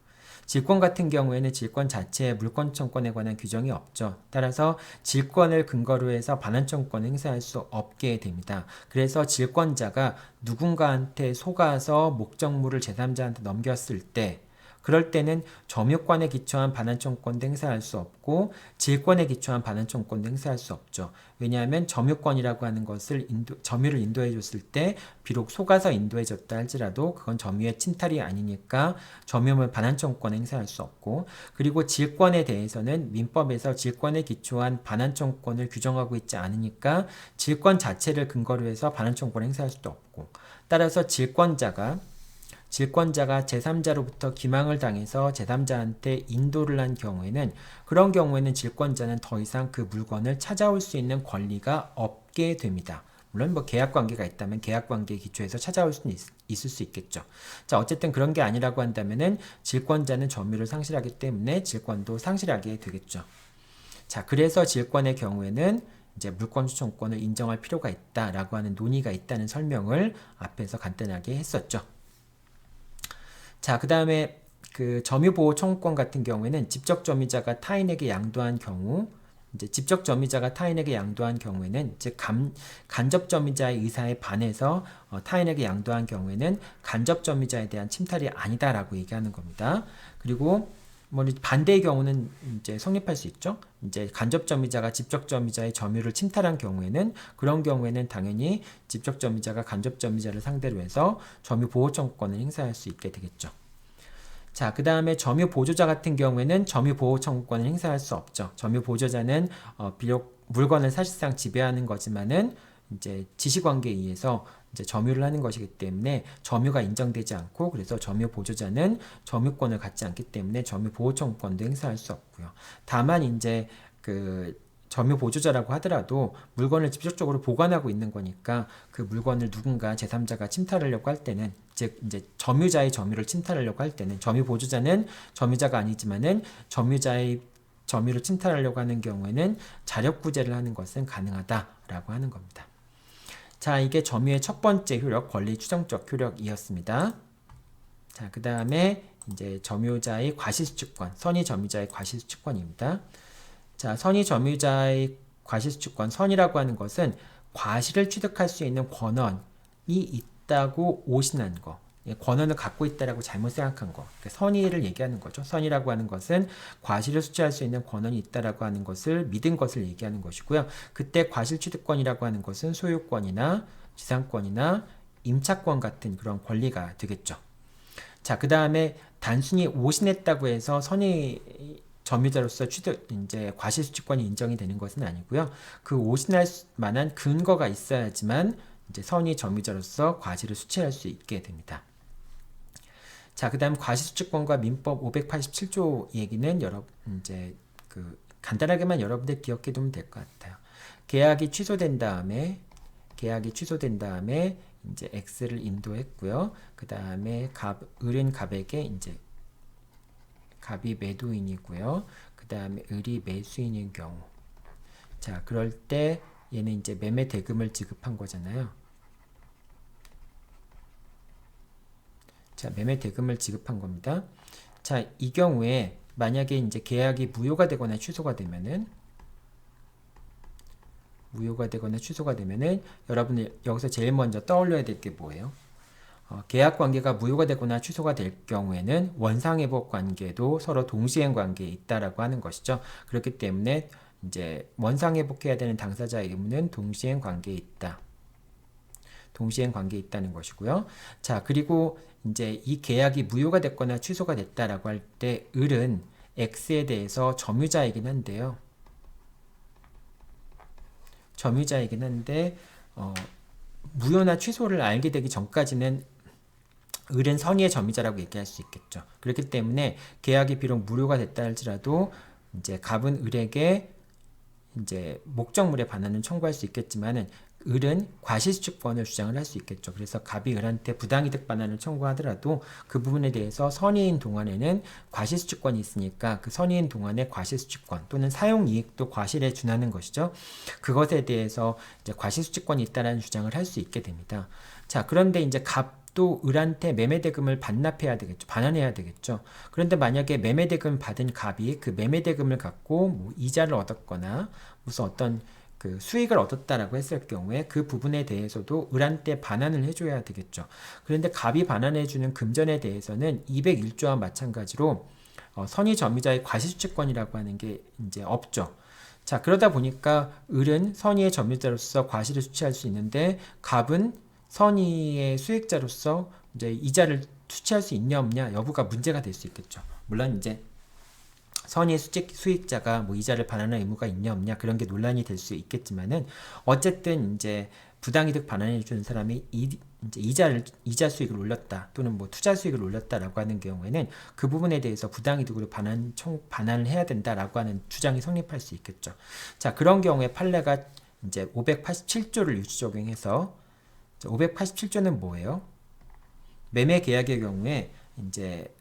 A: 질권 같은 경우에는 질권 자체에 물권 청구권에 관한 규정이 없죠. 따라서 질권을 근거로 해서 반환 청구권을 행사할 수 없게 됩니다. 그래서 질권자가 누군가한테 속아서 목적물을 제3자한테 넘겼을 때 그럴 때는 점유권에 기초한 반환 청구권도 행사할 수 없고 질권에 기초한 반환 청구권도 행사할 수 없죠. 왜냐하면 점유권이라고 하는 것을 점유를 인도해 줬을 때 비록 속아서 인도해 줬다 할지라도 그건 점유의 침탈이 아니니까 점유물 반환 청구권 행사할 수 없고 그리고 질권에 대해서는 민법에서 질권에 기초한 반환 청구권을 규정하고 있지 않으니까 질권 자체를 근거로 해서 반환 청구권 행사할 수도 없고 따라서 질권자가 질권자가 제3자로부터 기망을 당해서 제3자한테 인도를 한 경우에는 그런 경우에는 질권자는 더 이상 그 물건을 찾아올 수 있는 권리가 없게 됩니다. 물론 뭐 계약 관계가 있다면 계약 관계 기초에서 찾아올 수는 있을 수 있겠죠. 자, 어쨌든 그런 게 아니라고 한다면은 질권자는 점유를 상실하기 때문에 질권도 상실하게 되겠죠. 자, 그래서 질권의 경우에는 이제 물권 추천권을 인정할 필요가 있다라고 하는 논의가 있다는 설명을 앞에서 간단하게 했었죠. 자, 그 다음에 그 점유보호 청구권 같은 경우에는 직접 점유자가 타인에게 양도한 경우, 이제 직접 점유자가 타인에게 양도한 경우에는 즉 간접 점유자의 의사에 반해서 타인에게 양도한 경우에는 간접 점유자에 대한 침탈이 아니다라고 얘기하는 겁니다. 그리고 뭐 반대의 경우는 이제 성립할 수 있죠. 이제 간접 점유자가 직접 점유자의 점유를 침탈한 경우에는 그런 경우에는 당연히 직접 점유자가 간접 점유자를 상대로 해서 점유 보호 청구권을 행사할 수 있게 되겠죠. 자, 그 다음에 점유 보조자 같은 경우에는 점유 보호 청구권을 행사할 수 없죠. 점유 보조자는 비록 물건을 사실상 지배하는 거지만은 이제 지시관계에 의해서 이제 점유를 하는 것이기 때문에 점유가 인정되지 않고 그래서 점유 보조자는 점유권을 갖지 않기 때문에 점유 보호 청구권도 행사할 수 없고요. 다만 이제 그 점유 보조자라고 하더라도 물건을 직접적으로 보관하고 있는 거니까 그 물건을 누군가 제3자가 침탈하려고 할 때는 즉 이제 점유자의 점유를 침탈하려고 할 때는 점유 보조자는 점유자가 아니지만은 점유자의 점유를 침탈하려고 하는 경우에는 자력구제를 하는 것은 가능하다라고 하는 겁니다. 자, 이게 점유의 첫 번째 효력, 권리 추정적 효력이었습니다. 자, 그 다음에 이제 점유자의 과실수취권, 선의 점유자의 과실수취권입니다. 자, 선의 점유자의 과실수취권, 선이라고 하는 것은 과실을 취득할 수 있는 권한이 있다고 오신한 거, 권한을 갖고 있다라고 잘못 생각한 거, 그러니까 선의를 얘기하는 거죠. 선이라고 하는 것은 과실을 수취할 수 있는 권한이 있다라고 하는 것을 믿은 것을 얘기하는 것이고요. 그때 과실취득권이라고 하는 것은 소유권이나 지상권이나 임차권 같은 그런 권리가 되겠죠. 자, 그 다음에 단순히 오신했다고 해서 선의 점유자로서 이제 과실수취권이 인정이 되는 것은 아니고요. 그 오신할 만한 근거가 있어야지만 이제 선의 점유자로서 과실을 수취할 수 있게 됩니다. 자, 그 다음 과실수취권과 민법 587조 얘기는 이제 간단하게만 여러분들 기억해 두면 될 것 같아요. 계약이 취소된 다음에 이제 X를 인도했고요. 그 다음에 을은 갑에게 이제 갑이 매도인이고요. 그 다음에 을이 매수인인 경우. 자, 그럴 때 얘는 이제 매매 대금을 지급한 거잖아요. 자, 매매 대금을 지급한 겁니다. 자, 이 경우에 만약에 이제 계약이 무효가 되거나 취소가 되면은 여러분이 여기서 제일 먼저 떠올려야 될 게 뭐예요? 계약 관계가 무효가 되거나 취소가 될 경우에는 원상회복 관계도 서로 동시행 관계에 있다라고 하는 것이죠. 그렇기 때문에 이제 원상회복해야 되는 당사자의 의무는 동시행 관계에 있다. 동시행 관계에 있다는 것이고요. 자, 그리고 이제 이 계약이 무효가 됐거나 취소가 됐다라고 할 때 을은 X에 대해서 점유자이긴 한데요. 무효나 취소를 알게 되기 전까지는 을은 선의의 점유자라고 얘기할 수 있겠죠. 그렇기 때문에 계약이 비록 무효가 됐다 할지라도 이제 갑은 을에게 이제 목적물의 반환을 청구할 수 있겠지만은 을은 과실수취권을 주장을 할 수 있겠죠. 그래서 갑이 을한테 부당이득 반환을 청구하더라도 그 부분에 대해서 선의인 동안에는 과실수취권이 있으니까 그 선의인 동안의 과실수취권 또는 사용이익도 과실에 준하는 것이죠. 그것에 대해서 이제 과실수취권이 있다라는 주장을 할 수 있게 됩니다. 자, 그런데 이제 갑도 을한테 매매대금을 반납해야 되겠죠. 반환해야 되겠죠. 그런데 만약에 매매대금 받은 갑이 그 매매대금을 갖고 뭐 이자를 얻었거나 무슨 어떤 그 수익을 얻었다라고 했을 경우에 그 부분에 대해서도 을한테 반환을 해줘야 되겠죠. 그런데 갑이 반환해주는 금전에 대해서는 201조와 마찬가지로 선의 점유자의 과실수취권이라고 하는 게 이제 없죠. 자, 그러다 보니까 을은 선의의 점유자로서 과실을 수취할 수 있는데 갑은 선의의 수익자로서 이제 이자를 수취할 수 있냐 없냐 여부가 문제가 될 수 있겠죠. 물론 이제 선의 수익자가 뭐 이자를 반환할 의무가 있냐 없냐 그런 게 논란이 될 수 있겠지만은 어쨌든 이제 부당이득 반환해 주는 사람이 이제 이자 수익을 올렸다 또는 뭐 투자 수익을 올렸다라고 하는 경우에는 그 부분에 대해서 부당이득으로 반환을 해야 된다라고 하는 주장이 성립할 수 있겠죠. 자, 그런 경우에 판례가 이제 587조를 유지 적용해서 587조는 뭐예요? 매매 계약의 경우에 이제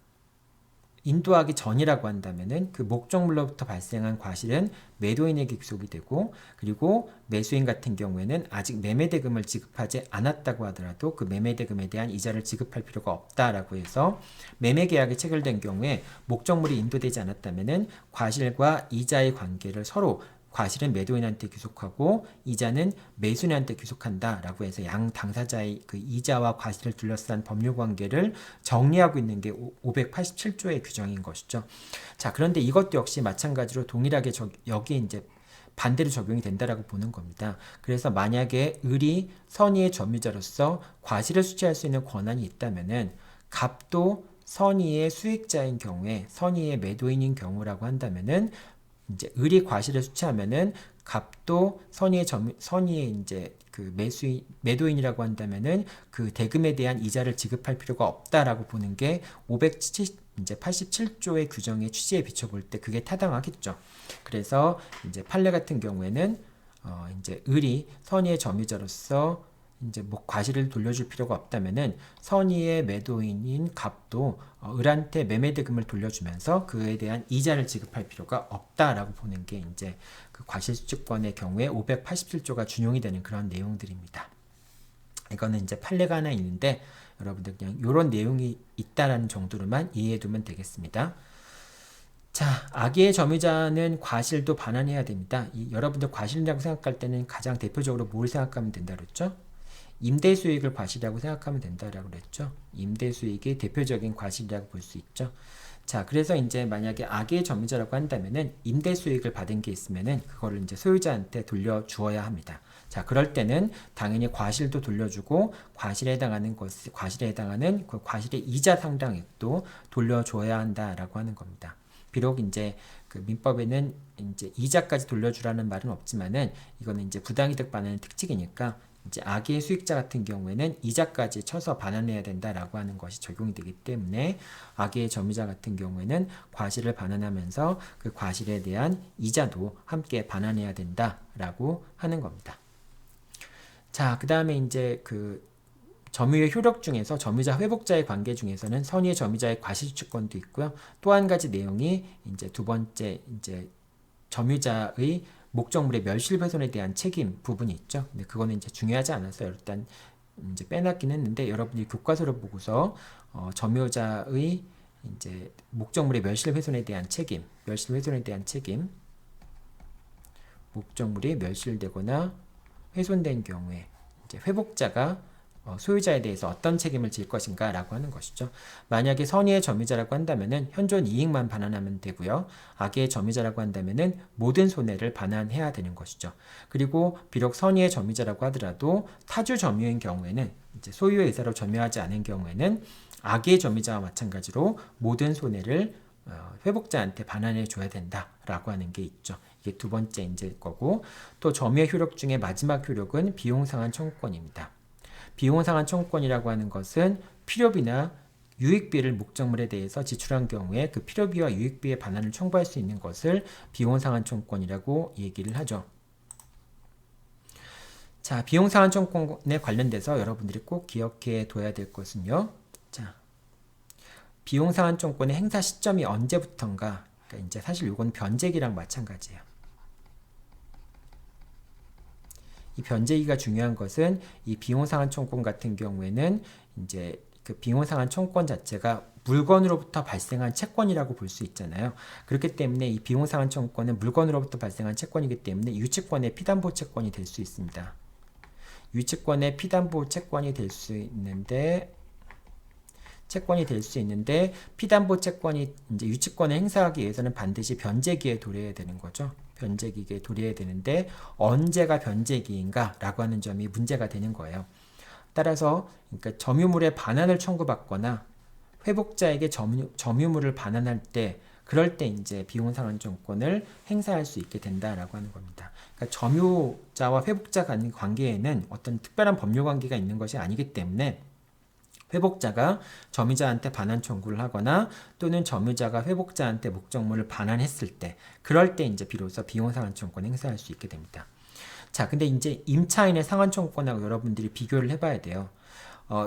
A: 인도하기 전이라고 한다면은 그 목적물로부터 발생한 과실은 매도인에게 귀속이 되고, 그리고 매수인 같은 경우에는 아직 매매대금을 지급하지 않았다고 하더라도 그 매매대금에 대한 이자를 지급할 필요가 없다라고 해서 매매계약이 체결된 경우에 목적물이 인도되지 않았다면은 과실과 이자의 관계를 서로 과실은 매도인한테 귀속하고 이자는 매수인한테 귀속한다라고 해서 양 당사자의 그 이자와 과실을 둘러싼 법률 관계를 정리하고 있는 게 587조의 규정인 것이죠. 자, 그런데 이것도 역시 마찬가지로 동일하게 여기에 이제 반대로 적용이 된다라고 보는 겁니다. 그래서 만약에 을이 선의의 점유자로서 과실을 수취할 수 있는 권한이 있다면은 갑도 선의의 수익자인 경우에 선의의 매도인인 경우라고 한다면은 이제 을이 과실을 수취하면은 갑도 선의의 이제 그 매도인이라고 한다면은 그 대금에 대한 이자를 지급할 필요가 없다라고 보는 게 587조의 규정의 취지에 비춰볼 때 그게 타당하겠죠. 그래서 이제 판례 같은 경우에는 이제 을이 선의의 점유자로서 이제 뭐 과실을 돌려줄 필요가 없다면은 선의의 매도인인 갑도 을한테 매매대금을 돌려주면서 그에 대한 이자를 지급할 필요가 없다라고 보는 게 이제 그 과실수취권의 경우에 587조가 준용이 되는 그런 내용들입니다. 이거는 이제 판례가 하나 있는데 여러분들 그냥 이런 내용이 있다라는 정도로만 이해해두면 되겠습니다. 자, 악의 점유자는 과실도 반환해야 됩니다. 여러분들 과실이라고 생각할 때는 가장 대표적으로 뭘 생각하면 된다 그랬죠? 임대수익을 과실이라고 생각하면 된다라고 그랬죠. 임대수익이 대표적인 과실이라고 볼 수 있죠. 자, 그래서 이제 만약에 악의 점유자라고 한다면은 임대수익을 받은 게 있으면은 그거를 이제 소유자한테 돌려주어야 합니다. 자, 그럴 때는 당연히 과실도 돌려주고 과실에 해당하는 그 과실의 이자 상당액도 돌려줘야 한다라고 하는 겁니다. 비록 이제 그 민법에는 이제 이자까지 돌려주라는 말은 없지만은 이거는 이제 부당이득 반환의 특징이니까 이제 악의 수익자 같은 경우에는 이자까지 쳐서 반환해야 된다라고 하는 것이 적용이 되기 때문에 악의 점유자 같은 경우에는 과실을 반환하면서 그 과실에 대한 이자도 함께 반환해야 된다라고 하는 겁니다. 자, 그 다음에 이제 그 점유의 효력 중에서 점유자 회복자의 관계 중에서는 선의의 점유자의 과실추권도 있고요. 또 한 가지 내용이 이제 두 번째 이제 점유자의 목적물의 멸실훼손에 대한 책임 부분이 있죠. 근데 그거는 이제 중요하지 않았어요. 일단 이제 빼놨긴 했는데 여러분이 교과서를 보고서 점유자의 이제 목적물의 멸실훼손에 대한 책임, 목적물이 멸실되거나 훼손된 경우에 이제 회복자가 소유자에 대해서 어떤 책임을 질 것인가 라고 하는 것이죠. 만약에 선의의 점유자라고 한다면은 현존 이익만 반환하면 되고요. 악의 점유자라고 한다면은 모든 손해를 반환해야 되는 것이죠. 그리고 비록 선의의 점유자라고 하더라도 타주 점유인 경우에는 이제 소유의 의사로 점유하지 않은 경우에는 악의 점유자와 마찬가지로 모든 손해를 회복자한테 반환해 줘야 된다라고 하는 게 있죠. 이게 두 번째 이제 거고, 또 점유의 효력 중에 마지막 효력은 비용상환 청구권입니다. 비용상환 청구권이라고 하는 것은 필요비나 유익비를 목적물에 대해서 지출한 경우에 그 필요비와 유익비의 반환을 청구할 수 있는 것을 비용상환 청구권이라고 얘기를 하죠. 자, 비용상환 청구권에 관련돼서 여러분들이 꼭 기억해 둬야 될 것은요. 자, 비용상환 청구권의 행사 시점이 언제부턴가? 그러니까 이제 사실 이건 변제기랑 마찬가지예요. 이 변제기가 중요한 것은 이 비용상환 청구권 같은 경우에는 이제 그 비용상환 청구권 자체가 물건으로부터 발생한 채권이라고 볼 수 있잖아요. 그렇기 때문에 이 비용상환 청구권은 물건으로부터 발생한 채권이기 때문에 유치권의 피담보 채권이 될 수 있습니다. 유치권의 피담보 채권이 될 수 있는데 피담보 채권이 이제 유치권을 행사하기 위해서는 반드시 변제기에 도래해야 되는 거죠. 변제기에 도래해야 되는데 언제가 변제기인가 라고 하는 점이 문제가 되는 거예요. 따라서 그러니까 점유물의 반환을 청구받거나 회복자에게 점유물을 반환할 때 그럴 때 이제 비용상환청권을 행사할 수 있게 된다라고 하는 겁니다. 그러니까 점유자와 회복자 간의 관계에는 어떤 특별한 법률 관계가 있는 것이 아니기 때문에 회복자가 점유자한테 반환 청구를 하거나 또는 점유자가 회복자한테 목적물을 반환했을 때, 그럴 때 이제 비로소 비용상환청권을 행사할 수 있게 됩니다. 자, 근데 이제 임차인의 상환청구권하고 여러분들이 비교를 해봐야 돼요.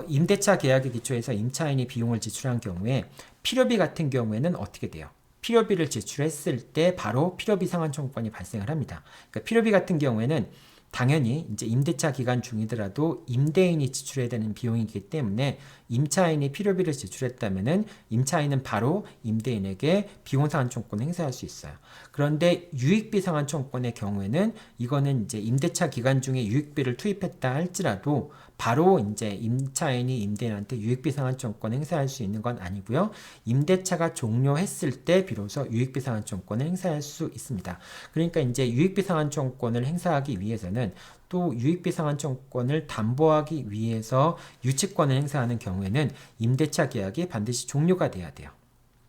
A: 임대차 계약의 기초에서 임차인이 비용을 지출한 경우에 필요비 같은 경우에는 어떻게 돼요? 필요비를 지출했을 때 바로 필요비 상환청구권이 발생을 합니다. 그러니까 필요비 같은 경우에는 당연히 이제 임대차 기간 중이더라도 임대인이 지출해야 되는 비용이기 때문에 임차인이 필요비를 지출했다면은 임차인은 바로 임대인에게 비용상환청권을 행사할 수 있어요. 그런데 유익비 상환청권의 경우에는 이거는 이제 임대차 기간 중에 유익비를 투입했다 할지라도 바로 이제 임차인이 임대인한테 유익비 상환청권을 행사할 수 있는 건 아니고요. 임대차가 종료했을 때 비로소 유익비 상환청권을 행사할 수 있습니다. 그러니까 이제 유익비 상환청권을 행사하기 위해서는 또 유익비 상환청권을 담보하기 위해서 유치권을 행사하는 경우에는 임대차 계약이 반드시 종료가 돼야 돼요.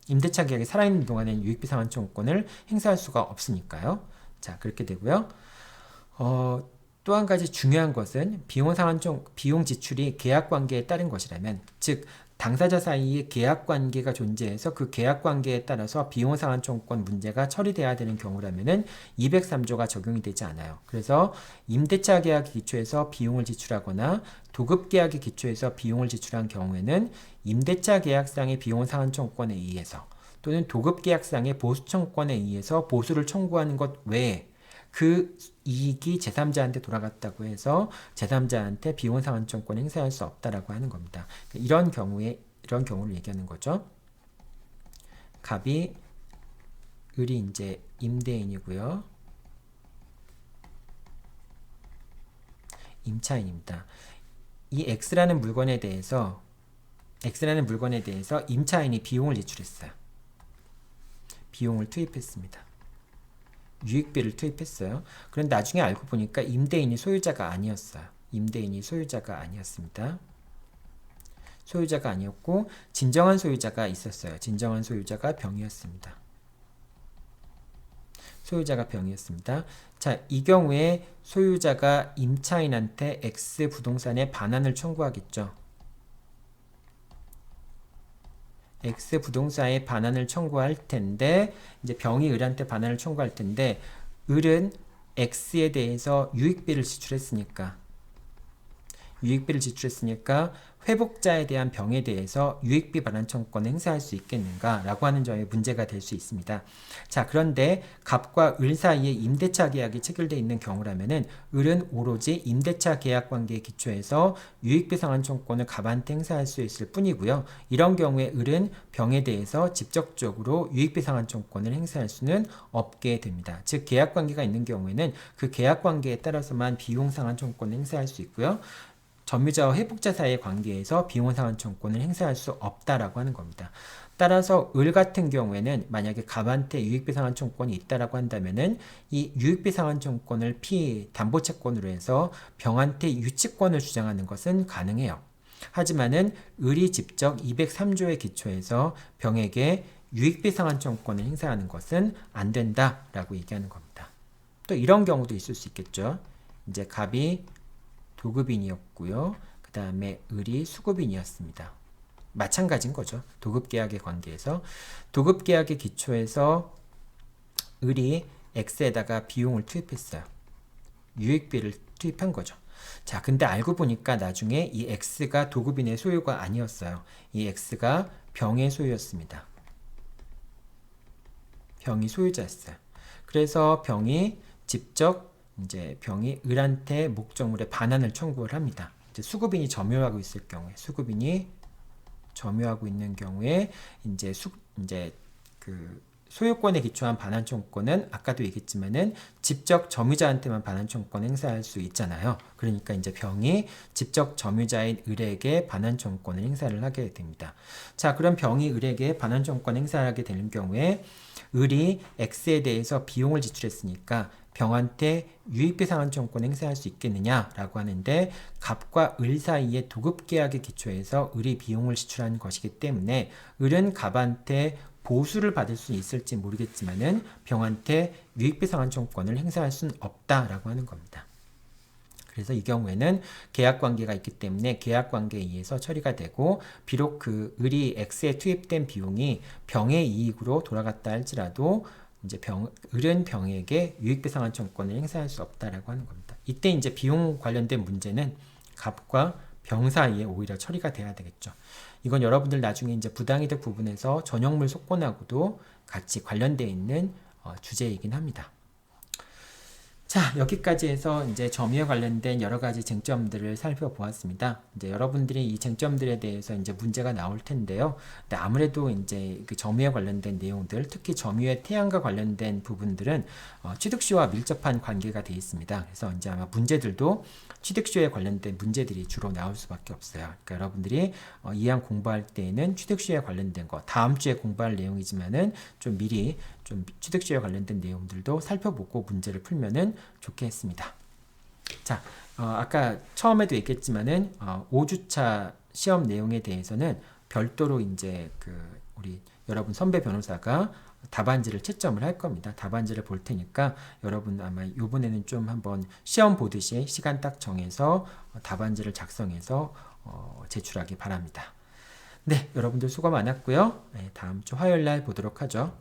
A: 임대차 계약이 살아있는 동안에는 유익비 상환청권을 행사할 수가 없으니까요. 자, 그렇게 되고요. 또 한 가지 중요한 것은 비용 지출이 계약 관계에 따른 것이라면, 즉 당사자 사이에 계약 관계가 존재해서 그 계약 관계에 따라서 비용 상환청권 문제가 처리돼야 되는 경우라면은 203조가 적용이 되지 않아요. 그래서 임대차 계약 기초에서 비용을 지출하거나 도급 계약의 기초에서 비용을 지출한 경우에는 임대차 계약상의 비용 상환청권에 의해서 또는 도급 계약상의 보수청권에 의해서 보수를 청구하는 것 외에 그 이익이 제3자한테 돌아갔다고 해서 제3자한테 비용 상환청권 행사할 수 없다라고 하는 겁니다. 이런 경우를 얘기하는 거죠. 갑이 을이 이제 임대인이고요. 임차인입니다. 이 X라는 물건에 대해서 임차인이 비용을 지출했어요. 비용을 투입했습니다. 유익비를 투입했어요. 그런데 나중에 알고 보니까 임대인이 소유자가 아니었어요. 임대인이 소유자가 아니었습니다. 소유자가 아니었고 진정한 소유자가 있었어요. 진정한 소유자가 병이었습니다. 소유자가 병이었습니다. 자, 이 경우에 소유자가 임차인한테 X 부동산에 반환을 청구하겠죠. X 부동산에 반환을 청구할 텐데, 이제 병이 을한테 반환을 청구할 텐데, 을은 X에 대해서 유익비를 지출했으니까 회복자에 대한 병에 대해서 유익비 반환 청구권을 행사할 수 있겠는가 라고 하는 점에 문제가 될 수 있습니다. 자, 그런데 갑과 을 사이에 임대차 계약이 체결되어 있는 경우라면은 을은 오로지 임대차 계약 관계에 기초해서 유익비 상환 청구권을 갑한테 행사할 수 있을 뿐이고요. 이런 경우에 을은 병에 대해서 직접적으로 유익비 상환 청구권을 행사할 수는 없게 됩니다. 즉 계약 관계가 있는 경우에는 그 계약 관계에 따라서만 비용 상환 청구권을 행사할 수 있고요. 점유자와 회복자 사이의 관계에서 비용 상환 청구권을 행사할 수 없다라고 하는 겁니다. 따라서 을 같은 경우에는 만약에 갑한테 유익비 상환 청구권이 있다라고 한다면은 이 유익비 상환 청구권을 담보 채권으로 해서 병한테 유치권을 주장하는 것은 가능해요. 하지만은 을이 직접 203조에 기초해서 병에게 유익비 상환 청구권을 행사하는 것은 안 된다라고 얘기하는 겁니다. 또 이런 경우도 있을 수 있겠죠. 이제 갑이 도급인이었고요. 그 다음에 을이 수급인이었습니다. 마찬가지인 거죠. 도급계약의 관계에서. 도급계약의 기초에서 을이 X에다가 비용을 투입했어요. 유익비를 투입한 거죠. 자, 근데 알고 보니까 나중에 이 X가 도급인의 소유가 아니었어요. 이 X가 병의 소유였습니다. 병이 소유자였어요. 그래서 병이 직접 병이 을한테 목적물의 반환을 청구를 합니다. 이제 수급인이 점유하고 있을 경우에, 그 소유권에 기초한 반환 청구권은 아까도 얘기했지만은 직접 점유자한테만 반환 청구권 행사할 수 있잖아요. 그러니까 이제 병이 직접 점유자인 을에게 반환 청구권을 행사를 하게 됩니다. 자, 그럼 병이 을에게 반환 청구권 행사를 하게 되는 경우에 을이 X에 대해서 비용을 지출했으니까 병한테 유익비 상환 청구권 행사할 수 있겠느냐라고 하는데, 갑과 을 사이의 도급 계약에 기초해서 을이 비용을 지출한 것이기 때문에 을은 갑한테 보수를 받을 수 있을지 모르겠지만은 병한테 유익배상한청권을 행사할 수는 없다라고 하는 겁니다. 그래서 이 경우에는 계약관계가 있기 때문에 계약관계에 의해서 처리가 되고, 비록 그 을이 X에 투입된 비용이 병의 이익으로 돌아갔다 할지라도 이제 을은 병에게 유익배상한청권을 행사할 수 없다라고 하는 겁니다. 이때 이제 비용 관련된 문제는 갑과 병 사이에 오히려 처리가 돼야 되겠죠. 이건 여러분들 나중에 이제 부당이득 부분에서 전형물 속건하고도 같이 관련되어 있는 주제이긴 합니다. 자, 여기까지 해서 이제 점유에 관련된 여러 가지 쟁점들을 살펴보았습니다. 이제 여러분들이 이 쟁점들에 대해서 이제 문제가 나올 텐데요. 근데 아무래도 이제 그 점유에 관련된 내용들, 특히 점유의 태양과 관련된 부분들은 취득시효와 밀접한 관계가 되어 있습니다. 그래서 이제 아마 문제들도 취득시효에 관련된 문제들이 주로 나올 수밖에 없어요. 그러니까 여러분들이 이항 공부할 때에는 취득시효에 관련된 거, 다음 주에 공부할 내용이지만은 좀 미리 좀 취득시효에 관련된 내용들도 살펴보고 문제를 풀면은 좋겠습니다. 자, 아까 처음에도 얘기했지만은 5주차 시험 내용에 대해서는 별도로 이제 그 우리 여러분 선배 변호사가 답안지를 채점을 할 겁니다. 답안지를 볼 테니까 여러분 아마 이번에는 좀 한번 시험 보듯이 시간 딱 정해서 답안지를 작성해서 제출하기 바랍니다. 네, 여러분들 수고 많았고요. 네, 다음 주 화요일 날 보도록 하죠.